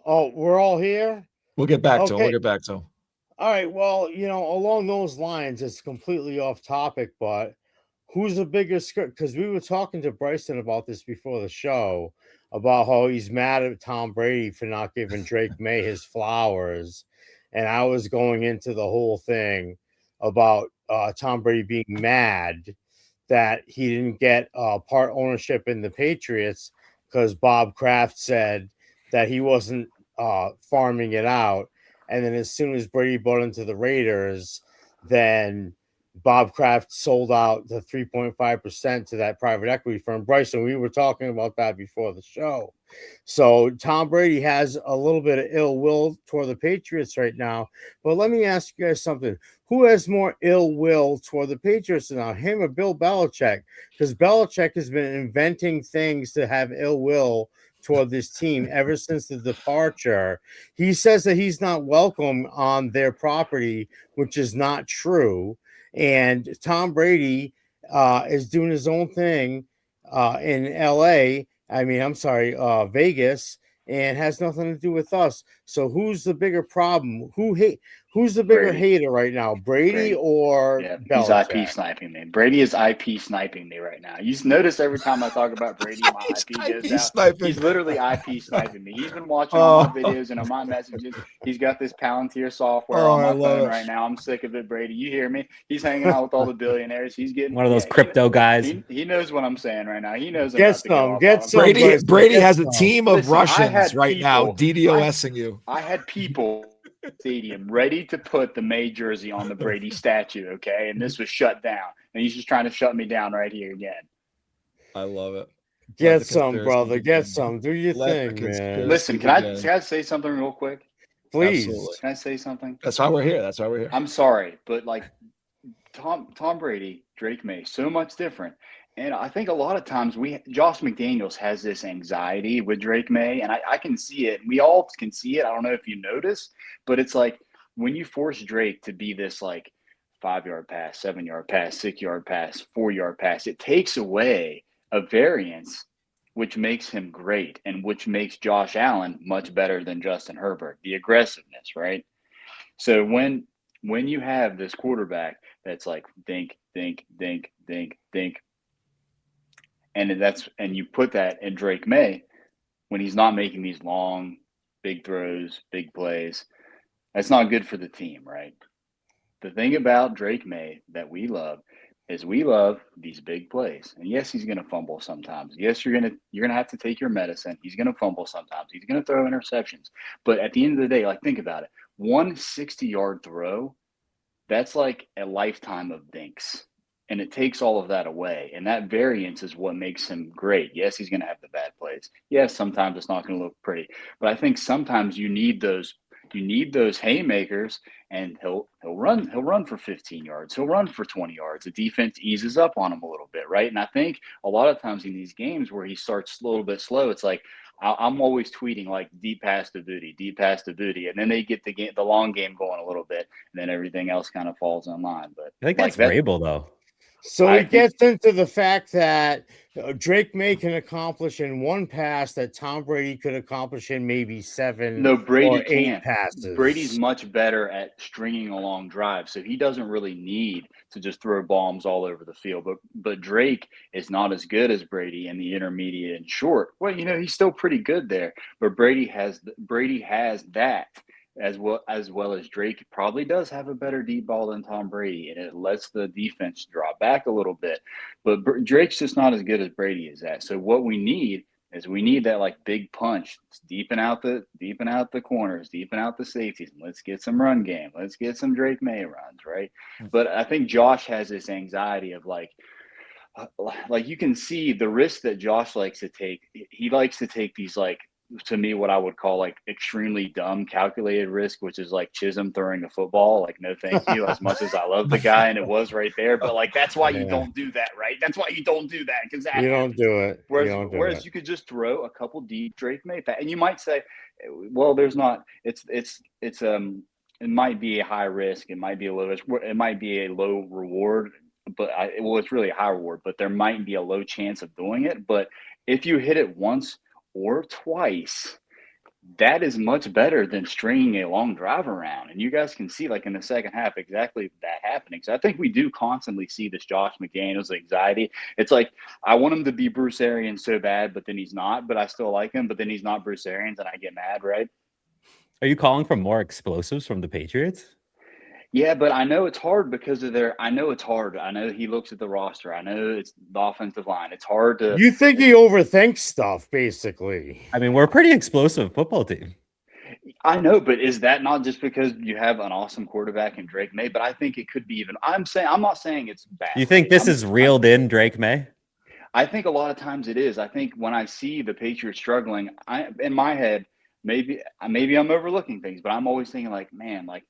Oh, we're all here? We'll get back to him. We'll get back to him. All right. Well, along those lines, it's completely off topic, but who's the biggest? Because we were talking to Brycen about this before the show, about how he's mad at Tom Brady for not giving Drake May his flowers. And I was going into the whole thing about Tom Brady being mad that he didn't get part ownership in the Patriots because Bob Kraft said that he wasn't farming it out. And then as soon as Brady bought into the Raiders, then Bob Kraft sold out the 3.5% to that private equity firm. Brycen, we were talking about that before the show. So Tom Brady has a little bit of ill will toward the Patriots right now. But let me ask you guys something. Who has more ill will toward the Patriots now, him or Bill Belichick? Because Belichick has been inventing things to have ill will toward this team ever since the departure. He says that he's not welcome on their property, which is not true. And Tom Brady is doing his own thing in LA. Vegas, and has nothing to do with us. So who's the bigger problem? Who's the bigger hater right now? Brady or Belichick? He's IP sniping me. Brady is IP sniping me right now. You notice every time I talk about Brady, my IP goes out. Sniping. He's literally IP sniping me. He's been watching all my videos and on my messages. He's got this Palantir software on my phone right now. I'm sick of it, Brady. You hear me? He's hanging out with all the billionaires. He's getting one of those crypto guys. He knows what I'm saying right now. He knows. Get some. Brady has a team of Russians right now DDoSing you. I had people stadium ready to put the May jersey on the Brady statue, okay? And this was shut down. And he's just trying to shut me down right here again. I love it. Get some, brother. Get some. Do your thing, man. Listen, can I say something real quick? Please. Absolutely. Can I say something? That's why we're here. That's why we're here. I'm sorry, but like Tom Brady, Drake May, so much different. And I think a lot of times Josh McDaniels has this anxiety with Drake May, and I can see it. We all can see it. I don't know if you notice, but it's like when you force Drake to be this like 5-yard pass, 7-yard pass, 6-yard pass, 4-yard pass, it takes away a variance, which makes him great and which makes Josh Allen much better than Justin Herbert, the aggressiveness, right? So when you have this quarterback that's like think, think, think, think, think, and you put that in Drake May when he's not making these long, big throws, big plays, that's not good for the team, right? The thing about Drake May that we love is we love these big plays. And yes, he's going to fumble sometimes. Yes, you're going to have to take your medicine. He's going to fumble sometimes. He's going to throw interceptions. But at the end of the day, like think about it. One 60-yard throw, that's like a lifetime of dinks. And it takes all of that away. And that variance is what makes him great. Yes, he's going to have the bad plays. Yes, sometimes it's not going to look pretty. But I think sometimes you need those haymakers, and he'll run for 15 yards. He'll run for 20 yards. The defense eases up on him a little bit, right? And I think a lot of times in these games where he starts a little bit slow, it's like I'm always tweeting like deep pass to Booty, and then they get the long game going a little bit, and then everything else kind of falls in line. But I think that's Vrabel though. So it gets into the fact that Drake May can accomplish in one pass that Tom Brady could accomplish in maybe 7 Brady or 8 can't. passes. Brady's much better at stringing a long drive, so he doesn't really need to just throw bombs all over the field. But Drake is not as good as Brady in the intermediate and short. Well, he's still pretty good there, but Brady has that. As well as Drake probably does have a better deep ball than Tom Brady, and it lets the defense drop back a little bit. But Drake's just not as good as Brady is at. So what we need is that like big punch, deepen out the corners, deepen out the safeties, and let's get some run game. Let's get some Drake May runs, right? But I think Josh has this anxiety of like you can see the risk that Josh likes to take. He likes to take these like, to me, what I would call like extremely dumb calculated risk, which is like Chisholm throwing a football. Like, no, thank you. As much as I love the guy and it was right there, but like, that's why you don't do that, right? That's why you don't do that, because you don't do it. Whereas you could just throw a couple deep Drake May, and you might say, well, there's not. It might be a high risk. It might be a low reward, but it's really a high reward. But there might be a low chance of doing it. But if you hit it once or twice, that is much better than stringing a long drive around. And you guys can see, like in the second half, exactly that happening. So I think we do constantly see this Josh McDaniels anxiety. It's like, I want him to be Bruce Arians so bad, but then he's not, but I still like him, but then he's not Bruce Arians and I get mad, right? Are you calling for more explosives from the Patriots? Yeah, but I know it's hard because of I know it's hard. I know he looks at the roster. I know it's the offensive line. It's hard to. You think he overthinks stuff, basically. I mean, we're a pretty explosive football team. I know, but is that not just because you have an awesome quarterback in Drake May? But I think it could be even. I'm not saying it's bad. You think this is reeled in Drake May? I think a lot of times it is. I think when I see the Patriots struggling, in my head, maybe I'm overlooking things, but I'm always thinking like, man, like,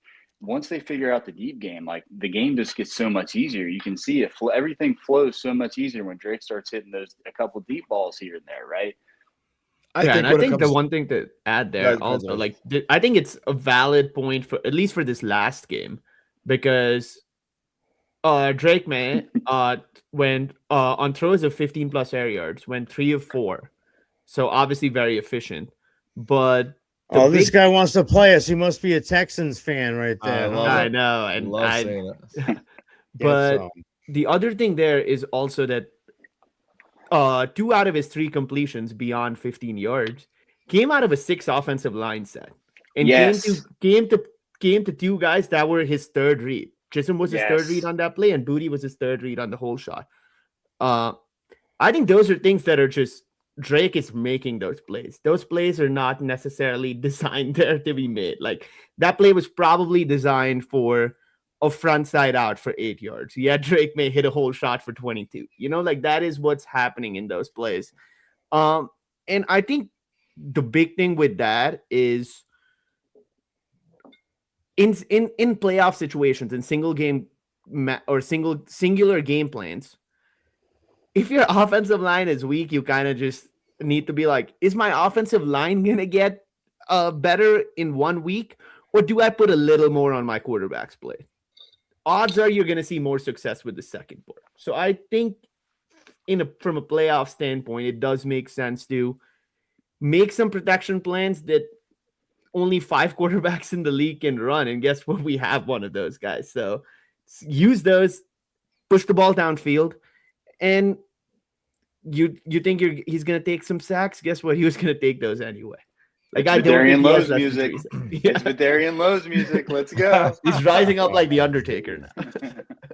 once they figure out the deep game, like the game just gets so much easier. You can see it. Everything flows so much easier when Drake starts hitting a couple deep balls here and there, right? I think the one thing to add there also, like, I think it's a valid point for at least for this last game, because Drake May went on throws of 15 plus air yards, went 3 of 4, so obviously very efficient, but. This guy wants to play us. He must be a Texans fan right there. I know. And love saying it. But the other thing there is also that 2 out of his 3 completions beyond 15 yards came out of a 6 offensive line set. And came to 2 guys that were his third read. Chisholm was his third read on that play, and Booty was his third read on the whole shot. I think those are things that are just Drake is making those plays. Those plays are not necessarily designed there to be made. Like, that play was probably designed for a front side out for 8 yards. Yeah, Drake may hit a whole shot for 22. Like, that is what's happening in those plays. And I think the big thing with that is in playoff situations, in single game or singular game plans, if your offensive line is weak, you kind of just need to be like, is my offensive line going to get better in 1 week? Or do I put a little more on my quarterback's plate? Odds are you're going to see more success with the second part. So I think from a playoff standpoint, it does make sense to make some protection plans that only 5 quarterbacks in the league can run. And guess what? We have one of those guys. So use those, push the ball downfield. And you think he's going to take some sacks? Guess what? He was going to take those anyway. Like, I don't think Lowe's music. Yeah. It's Vidarian Lowe's music. Let's go. He's rising up like the Undertaker now.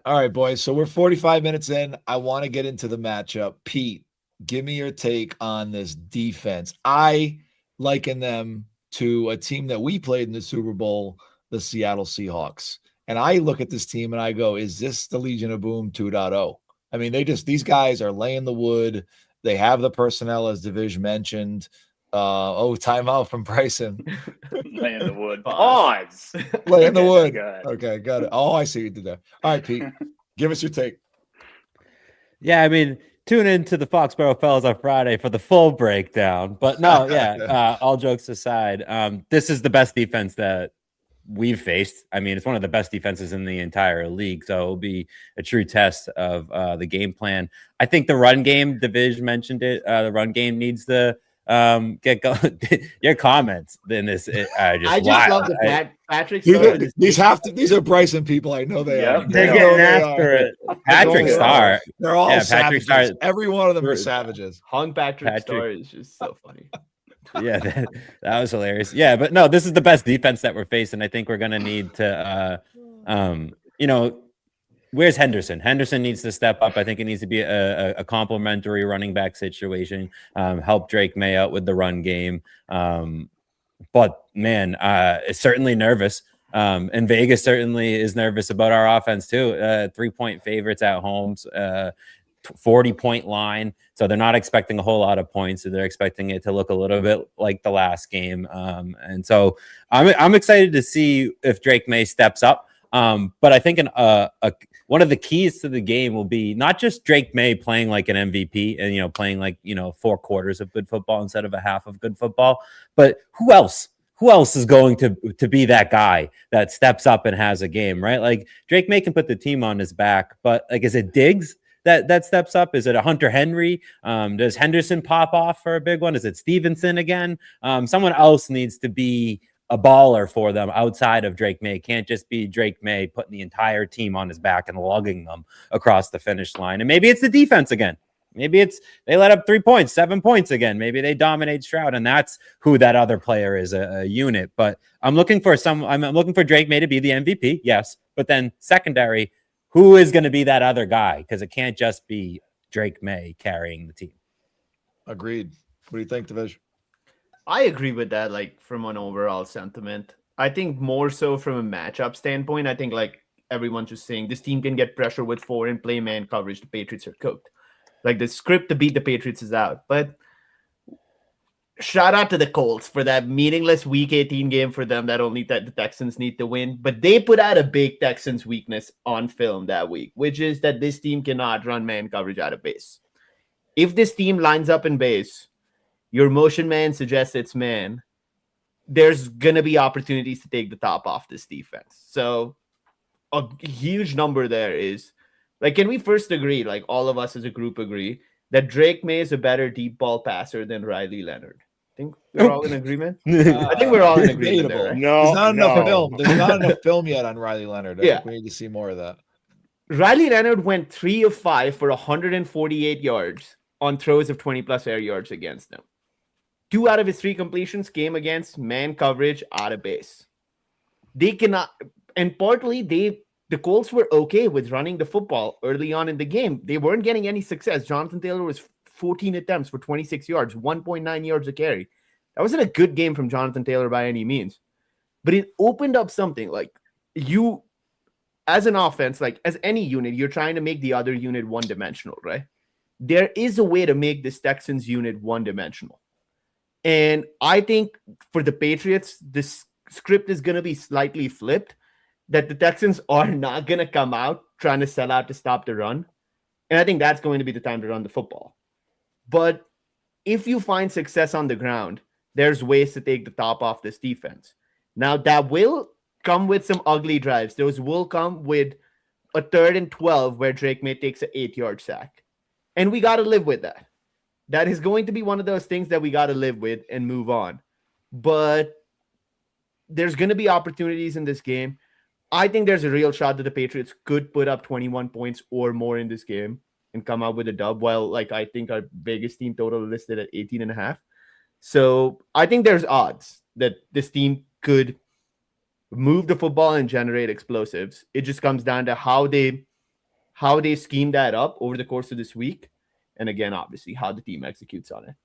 All right, boys. So we're 45 minutes in. I want to get into the matchup. Pete, give me your take on this defense. I liken them to a team that we played in the Super Bowl, the Seattle Seahawks. And I look at this team and I go, is this the Legion of Boom 2.0? I mean, these guys are laying the wood. They have the personnel, as Divish mentioned. Timeout from Brycen. Laying the wood. Pause. Laying the wood. Go Okay, got it. Oh, I see what you did there. All right, Pete, give us your take. Yeah, I mean, tune into the Foxborough Fellas on Friday for the full breakdown. But no, yeah, all jokes aside, this is the best defense that we've faced. I mean, it's one of the best defenses in the entire league. So it'll be a true test of the game plan. I think the run game, Divish mentioned it, the run game needs to get going. Your comments in this are just I just wild. love the Patrick. These are Brycen people. I know they are. They're I know getting they after are. it. Patrick Star. They're all Patrick savages. Star. Every one of them are savages. Hung Patrick Star is just so funny. Yeah, that was hilarious. Yeah, but no, this is the best defense that we're facing. I think we're gonna need to, where's Henderson? Henderson needs to step up. I think it needs to be a complementary running back situation. Help Drake May out with the run game. But man, it's certainly nervous. And Vegas certainly is nervous about our offense too. 3-point favorites at home. 40-point line, so they're not expecting a whole lot of points, so they're expecting it to look a little bit like the last game, and so I'm excited to see if Drake May steps up, but I think one of the keys to the game will be not just Drake May playing like an MVP and playing like 4 quarters of good football instead of a half of good football, but who else is going to be that guy that steps up and has a game, right? Like Drake May can put the team on his back, but like, is it Diggs that steps up? Is it a Hunter Henry? Does Henderson pop off for a big one? Is it Stevenson again? Someone else needs to be a baller for them outside of Drake May. It can't just be Drake May putting the entire team on his back and lugging them across the finish line. And maybe it's the defense again. Maybe it's they let up 3 points, 7 points again. Maybe they dominate Stroud, and that's who that other player is, a unit. But I'm looking for Drake May to be the MVP, yes. But then secondary, who is going to be that other guy? Because it can't just be Drake May carrying the team. Agreed. What do you think, Divish? I agree with that, like from an overall sentiment. I think more so from a matchup standpoint. I think like everyone's just saying this team can get pressure with 4 and play man coverage. The Patriots are cooked. Like the script to beat the Patriots is out. But shout out to the Colts for that meaningless Week 18 game for them that only the Texans need to win. But they put out a big Texans weakness on film that week, which is that this team cannot run man coverage out of base. If this team lines up in base, your motion man suggests it's man, there's going to be opportunities to take the top off this defense. So a huge number there is, like, can we first agree, like all of us as a group agree, that Drake May is a better deep ball passer than Riley Leonard? I think we're all in agreement. I think we're all in agreement there, right? No, There's not enough film. There's not enough film yet on Riley Leonard. I think we need to see more of that. Riley Leonard went 3 of 5 for 148 yards on throws of 20-plus air yards against them. 2 out of his 3 completions came against man coverage out of base. They cannot, and partly the Colts were okay with running the football early on in the game. They weren't getting any success. Jonathan Taylor was 14 attempts for 26 yards, 1.9 yards a carry. That wasn't a good game from Jonathan Taylor by any means. But it opened up something. Like, you, as an offense, like as any unit, you're trying to make the other unit one-dimensional, right? There is a way to make this Texans unit one-dimensional. And I think for the Patriots, this script is going to be slightly flipped, that the Texans are not going to come out trying to sell out to stop the run. And I think that's going to be the time to run the football. But if you find success on the ground, there's ways to take the top off this defense. Now, that will come with some ugly drives. Those will come with a 3rd and 12 where Drake May takes an 8-yard sack. And we got to live with that. That is going to be one of those things that we got to live with and move on. But there's going to be opportunities in this game. I think there's a real shot that the Patriots could put up 21 points or more in this game and come out with a dub. While, like, I think our biggest team total listed at 18.5. So I think there's odds that this team could move the football and generate explosives. It just comes down to how they scheme that up over the course of this week. And again, obviously, how the team executes on it.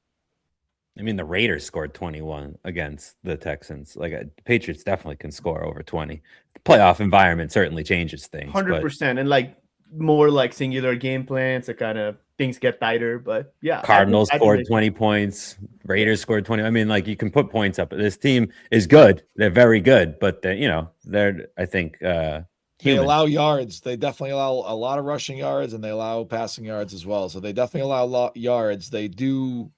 I mean, the Raiders scored 21 against the Texans. Like, the Patriots definitely can score over 20. The playoff environment certainly changes things. 100%. And like more like singular game plans, so kind of things get tighter. But yeah, Cardinals scored 20 points. Raiders scored 20. I mean, like, you can put points up. This team is good. They're very good. But they're I think they allow yards. They definitely allow a lot of rushing yards, and they allow passing yards as well. So they definitely allow a lot yards. They do,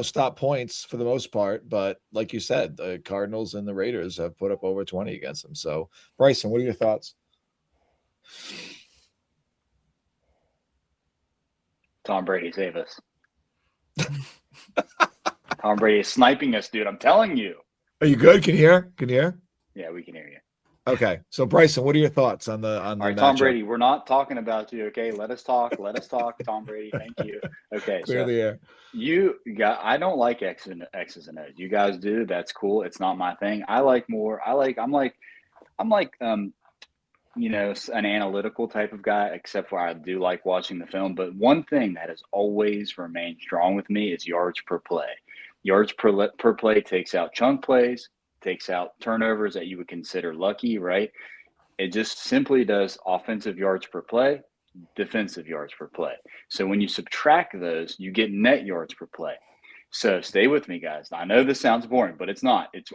stop points for the most part. But like you said, the Cardinals and the Raiders have put up over 20 against them. So, Brycen, what are your thoughts? Tom Brady, save us. Tom Brady is sniping us, dude. I'm telling you. Are you good? Can you hear? Yeah, we can hear you. Okay. So, Brycen, what are your thoughts on the All right, Tom Brady, we're not talking about you, okay? Let us talk. Tom Brady, thank you. Okay, Clear the air. I don't like X's and O's. You guys do. That's cool. It's not my thing. I'm like an analytical type of guy, except for I do like watching the film. But one thing that has always remained strong with me is yards per play. Yards per play takes out chunk plays, takes out turnovers that you would consider lucky, right? It just simply does offensive yards per play, defensive yards per play. So when you subtract those, you get net yards per play. So stay with me, guys. I know this sounds boring, but it's not. It's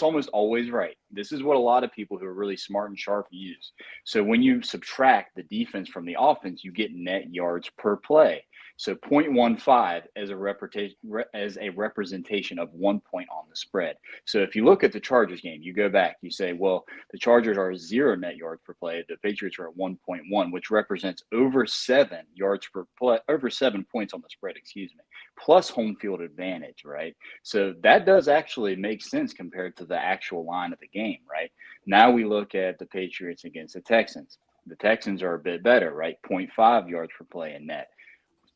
almost always right. This is what a lot of people who are really smart and sharp use. So when you subtract the defense from the offense, you get net yards per play. So 0.15 as a representation of 1 point on the spread. So if you look at the Chargers game, you go back, you say, well, the Chargers are 0 net yards per play. The Patriots are at 1.1, which represents over 7 yards per play, over 7 points on the spread, plus home field advantage, right? So that does actually make sense compared to the actual line of the game, right? Now we look at the Patriots against the Texans. The Texans are a bit better, right? 0.5 yards per play in net.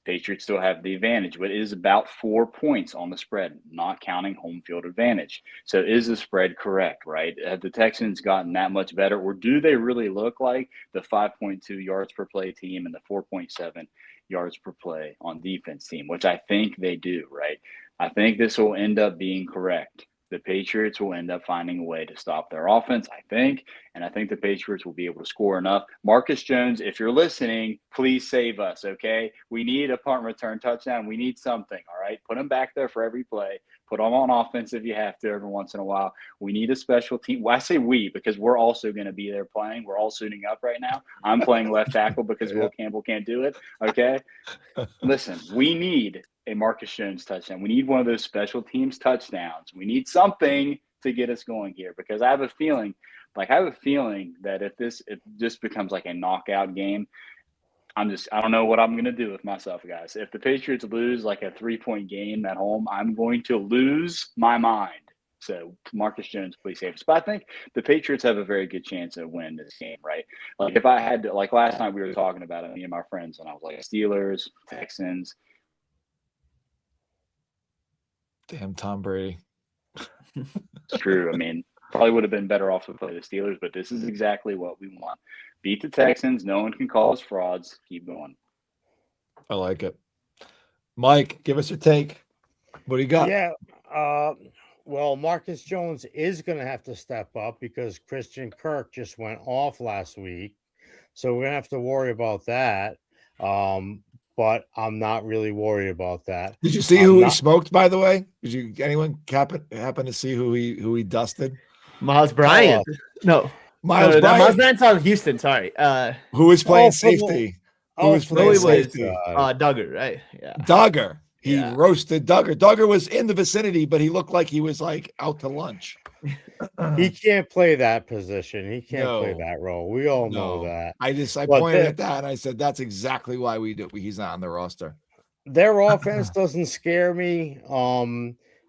Patriots still have the advantage, but it is about 4 points on the spread, not counting home field advantage. So is the spread correct, right? Have the Texans gotten that much better, or do they really look like the 5.2 yards per play team and the 4.7 yards per play on defense team, which I think they do, right? I think this will end up being correct. The Patriots will end up finding a way to stop their offense, I think. And I think the Patriots will be able to score enough. Marcus Jones, if you're listening, please save us, okay? We need a punt return touchdown. We need something, all right? Put him back there for every play. Put him on offense if you have to every once in a while. We need a special team. Well, I say we because we're also going to be there playing. We're all suiting up right now. I'm playing left tackle because Will Campbell can't do it, okay? Listen, we need a Marcus Jones touchdown. We need one of those special teams touchdowns. We need something to get us going here because I have a feeling that if this becomes like a knockout game, I don't know what I'm going to do with myself, guys. If the Patriots lose like a 3-point game at home, I'm going to lose my mind. So Marcus Jones, please save us. But I think the Patriots have a very good chance of winning this game, right? Like if I had to, like last night we were talking about it, me and my friends, and I was like Steelers, Texans. Damn Tom Brady. It's true. I mean, probably would have been better off to play the Steelers, but this is exactly what we want. Beat the Texans. No one can call us frauds. Keep going. I like it. Mike, give us your take. What do you got? Yeah. Well, Marcus Jones is going to have to step up because Christian Kirk just went off last week. So we're going to have to worry about that. But I'm not really worried about that. Did you see who he smoked, by the way? Anyone happen to see who he dusted? Miles Bryant. No. Miles No, Bryant, Miles Bryant's on Houston. Sorry. who was playing for the- safety. Who was No, playing it was safety? Duggar, right? Yeah. Duggar. He Yeah. roasted Duggar. Duggar was in the vicinity, but he looked like he was like out to lunch. He can't play that position. He can't play No. that role. We all know that. I But pointed at that and I said that's exactly why he's not on the roster. Their offense doesn't scare me.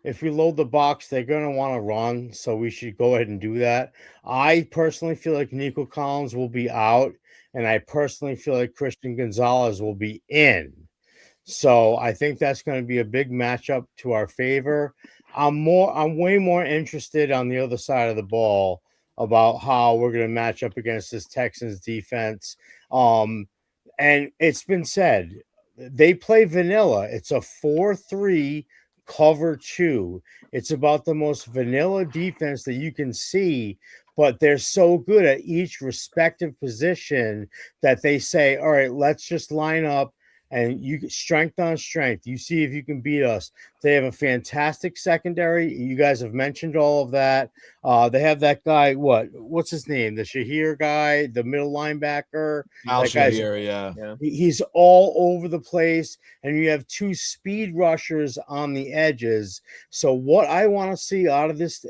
If we load the box, they're gonna want to run, so we should go ahead and do that. I personally feel like Nico Collins will be out, and I personally feel like Christian Gonzalez will be in. So I think that's going to be a big matchup to our favor. I'm way more interested on the other side of the ball about how we're going to match up against this Texans defense. And it's been said they play vanilla. It's a 4-3 cover 2. It's about the most vanilla defense that you can see, but they're so good at each respective position that they say, all right, let's just line up and you strength on strength. You see if you can beat us. They have a fantastic secondary. You guys have mentioned all of that. They have that guy, what's his name? The Shahir guy, the middle linebacker. Al That guy's Shahir, yeah. He's all over the place, and you have 2 speed rushers on the edges. So what I want to see out of this,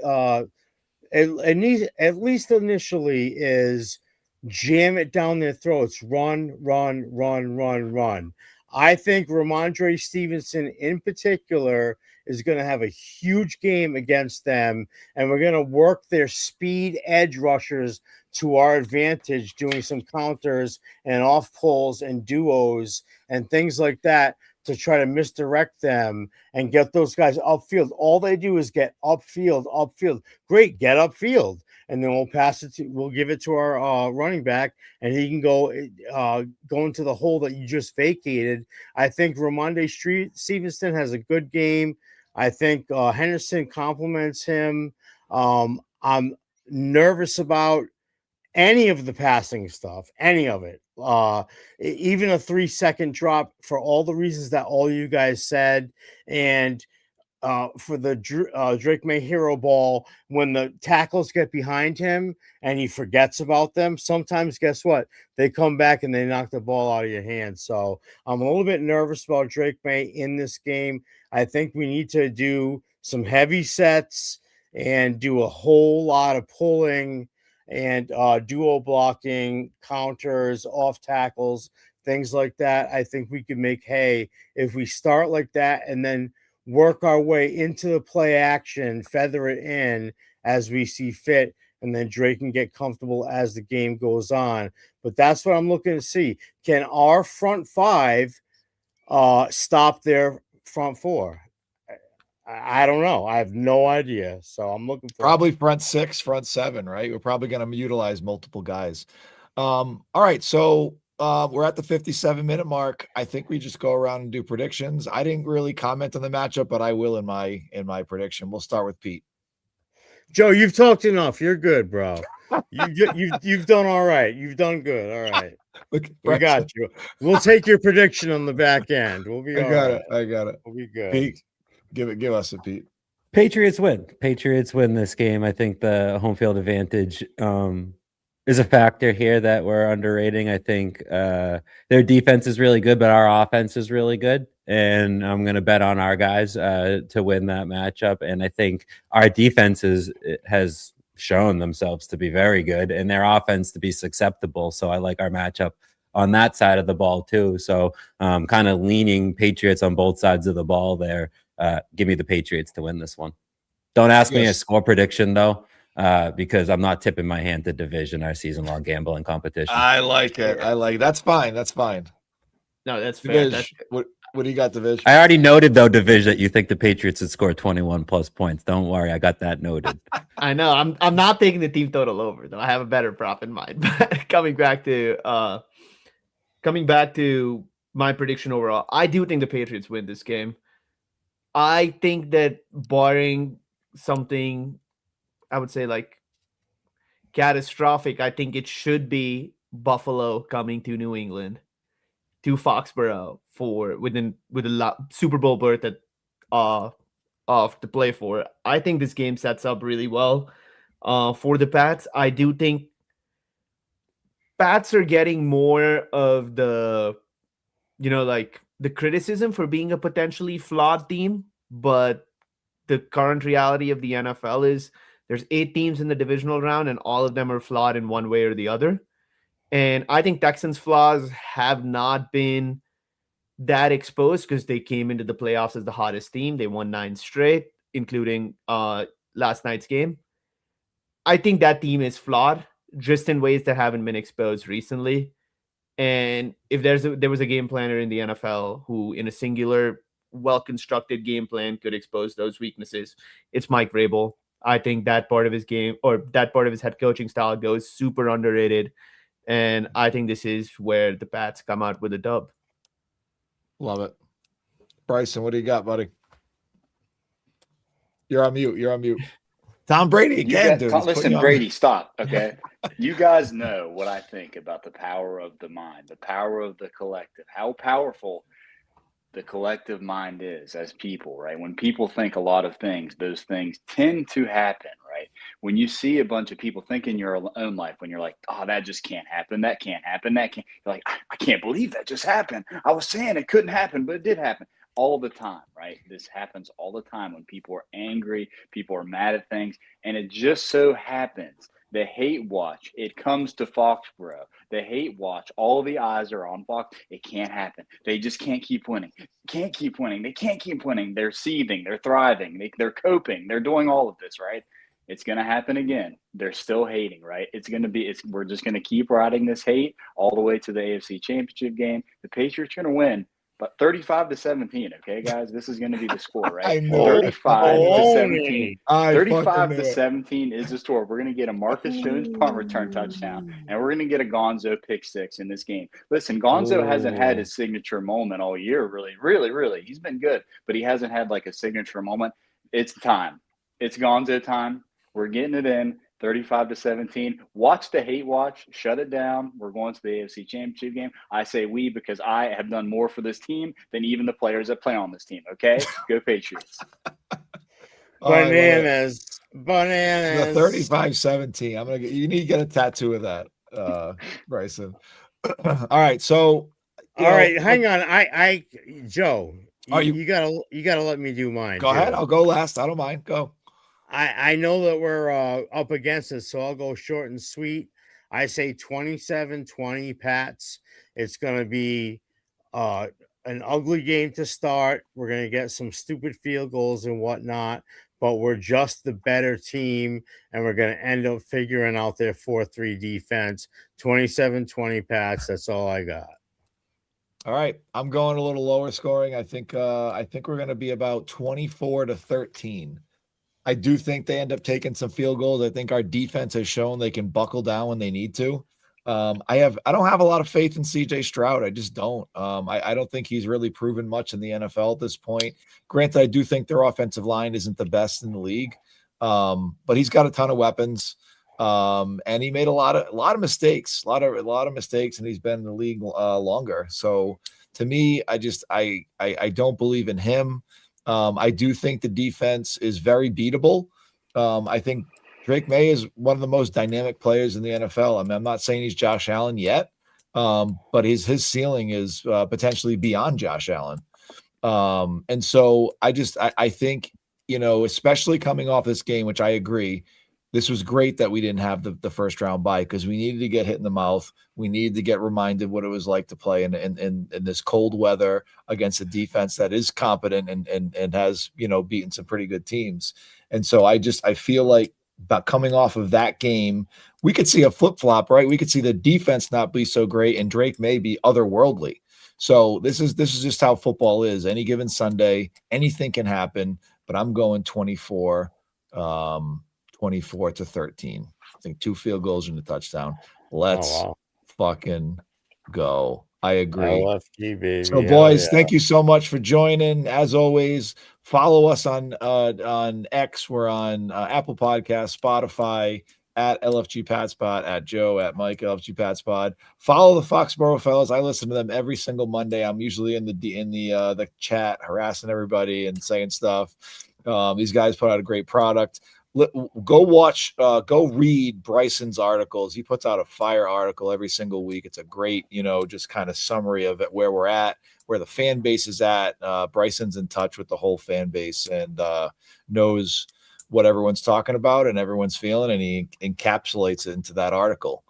at least initially, is jam it down their throats. Run, run, run, run, run. I think Ramondre Stevenson in particular is going to have a huge game against them, and we're going to work their speed edge rushers to our advantage, doing some counters and off pulls and duos and things like that to try to misdirect them and get those guys upfield. All they do is get upfield. Great, get upfield. And then we'll give it to our running back, and he can go into the hole that you just vacated. I think Ramondre Stevenson has a good game. I think Henderson compliments him. I'm nervous about any of the passing stuff, any of it. Even a 3-second drop for all the reasons that all you guys said. And for the Drake May hero ball, when the tackles get behind him and he forgets about them, sometimes guess what? They come back and they knock the ball out of your hands. So I'm a little bit nervous about Drake May in this game. I think we need to do some heavy sets and do a whole lot of pulling and duo blocking, counters, off tackles, things like that. I think we could make hay if we start like that and then work our way into the play action, feather it in as we see fit, and then Drake can get comfortable as the game goes on. But that's what I'm looking to see. Can our front 5 stop their front 4? I don't know. I have no idea. So I'm looking for probably front 6, front 7, right? We're probably going to utilize multiple guys. All right. So we're at the 57-minute mark. I think we just go around and do predictions. I didn't really comment on the matchup, but I will in my prediction. We'll start with Pete. Joe, you've talked enough. You're good, bro. You've done all right. You've done good. All right. We got you. We'll take your prediction on the back end. We'll be all right. I got it. We'll be good. Pete, give us a Pete. Patriots win this game. I think the home field advantage is a factor here that we're underrating. I think their defense is really good, but our offense is really good. And I'm going to bet on our guys to win that matchup. And I think our defense has shown themselves to be very good and their offense to be susceptible. So I like our matchup on that side of the ball too. So kind of leaning Patriots on both sides of the ball there. Give me the Patriots to win this one. Don't ask me a score prediction though. Because I'm not tipping my hand to division, our season-long gambling competition. I like it. That's fine. No, that's fair. Divish, what do you got, Divish? I already noted though, Divish, that you think the Patriots would score 21 plus points. Don't worry, I got that noted. I know. I'm not taking the team total over though. I have a better prop in mind. But coming back to my prediction overall, I do think the Patriots win this game. I think that barring something, I would say like catastrophic, I think it should be Buffalo coming to New England, to Foxborough with a Super Bowl berth of to play for. I think this game sets up really well for the Pats. I do think Pats are getting more of the, like the criticism for being a potentially flawed team, but the current reality of the NFL is there's 8 teams in the divisional round and all of them are flawed in one way or the other. And I think Texans' flaws have not been that exposed because they came into the playoffs as the hottest team. They won 9 straight, including last night's game. I think that team is flawed just in ways that haven't been exposed recently. And if there was a game planner in the NFL who, in a singular, well-constructed game plan, could expose those weaknesses, it's Mike Vrabel. I think that part of his game, or that part of his head coaching style, goes super underrated. And I think this is where the Pats come out with a dub. Love it. Brycen, what do you got, buddy? You're on mute. Tom Brady again, dude. Listen, Brady, stop, okay? You guys know what I think about the power of the mind, the power of the collective, how powerful the collective mind is as people, right? When people think a lot of things, those things tend to happen, right? When you see a bunch of people think in your own life, when you're like, oh, that just can't happen, that can't happen, that can't, you're like, I can't believe that just happened. I was saying it couldn't happen, but it did happen. All the time, right? This happens all the time when people are angry, people are mad at things, and it just so happens the hate watch, it comes to Foxborough. The hate watch, all the eyes are on Fox. It can't happen. They just can't keep winning. Can't keep winning. They can't keep winning. They're seething. They're thriving. They're coping. They're doing all of this, right? It's going to happen again. They're still hating, right? We're just going to keep riding this hate all the way to the AFC Championship game. The Patriots are going to win. But 35-17, okay, guys? This is going to be the score, right? I know. 35-17. 35-17 is the score. We're going to get a Marcus Jones punt return touchdown, and we're going to get a Gonzo pick six in this game. Listen, Gonzo hasn't had his signature moment all year, really. He's been good, but he hasn't had like a signature moment. It's time. It's Gonzo time. We're getting it in. 35-17. Watch the hate watch. Shut it down. We're going to the AFC Championship game. I say we because I have done more for this team than even the players that play on this team. Okay? Go Patriots. Bananas. The 35-17. You need to get a tattoo of that, Brycen. All right. So hang on. Joe, you gotta let me do mine. Go ahead. I'll go last. I don't mind. Go. I know that we're up against it, so I'll go short and sweet. I say 27-20 Pats. It's going to be an ugly game to start. We're going to get some stupid field goals and whatnot, but we're just the better team, and we're going to end up figuring out their 4-3 defense. 27-20 Pats. That's all I got. All right. I'm going a little lower scoring. I think we're going to be about 24-13. I do think they end up taking some field goals. I think our defense has shown they can buckle down when they need to. I don't have a lot of faith in CJ Stroud. I just don't. I don't think he's really proven much in the NFL at this point. Granted, I do think their offensive line isn't the best in the league. But he's got a ton of weapons. And he made a lot of mistakes, a lot of mistakes, and he's been in the league longer. So to me, I don't believe in him. I do think the defense is very beatable. I think Drake May is one of the most dynamic players in the NFL. I mean, I'm not saying he's Josh Allen yet, but his ceiling is potentially beyond Josh Allen. And so I think, especially coming off this game, which I agree, this was great that we didn't have the first round bye because we needed to get hit in the mouth. We needed to get reminded what it was like to play in this cold weather against a defense that is competent and has, beaten some pretty good teams. And so I feel like about coming off of that game, we could see a flip-flop, right? We could see the defense not be so great and Drake may be otherworldly. So this is just how football is. Any given Sunday, anything can happen, but I'm going 24 to 13. I think 2 field goals and a touchdown. Let's fucking go. I agree. LFG, baby. So, boys, thank you so much for joining. As always, follow us on X. We're on Apple Podcasts, Spotify, at LFG Patspot, at Joe, at Mike, LFG Patspot. Follow the Foxborough fellas. I listen to them every single Monday. I'm usually in the chat harassing everybody and saying stuff. These guys put out a great product. go watch, go read Brycen's articles. He puts out a fire article every single week. It's a great, just kind of summary of it, where we're at, where the fan base is at. Brycen's in touch with the whole fan base and knows what everyone's talking about and everyone's feeling, and he encapsulates it into that article.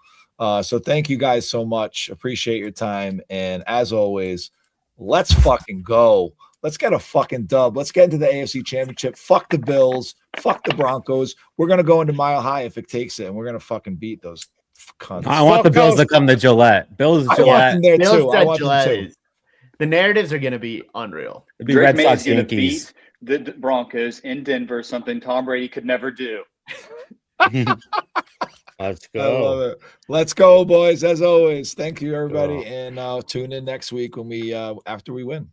So thank you guys so much. Appreciate your time. And as always, let's fucking go. Let's get a fucking dub. Let's get into the AFC Championship. Fuck the Bills. Fuck the Broncos. We're going to go into Mile High if it takes it, and we're going to fucking beat those cunts. I want the Bills to come to Gillette. Bills, I want Gillette. them there Bills too. I at want them Gillette too. is- the narratives are going to be unreal. It'd be Drake Red May Sox, is going to Yankees. beat the Broncos in Denver, something Tom Brady could never do. Let's I love go. it. Let's go, boys. As always, thank you, everybody, and tune in next week when we after we win.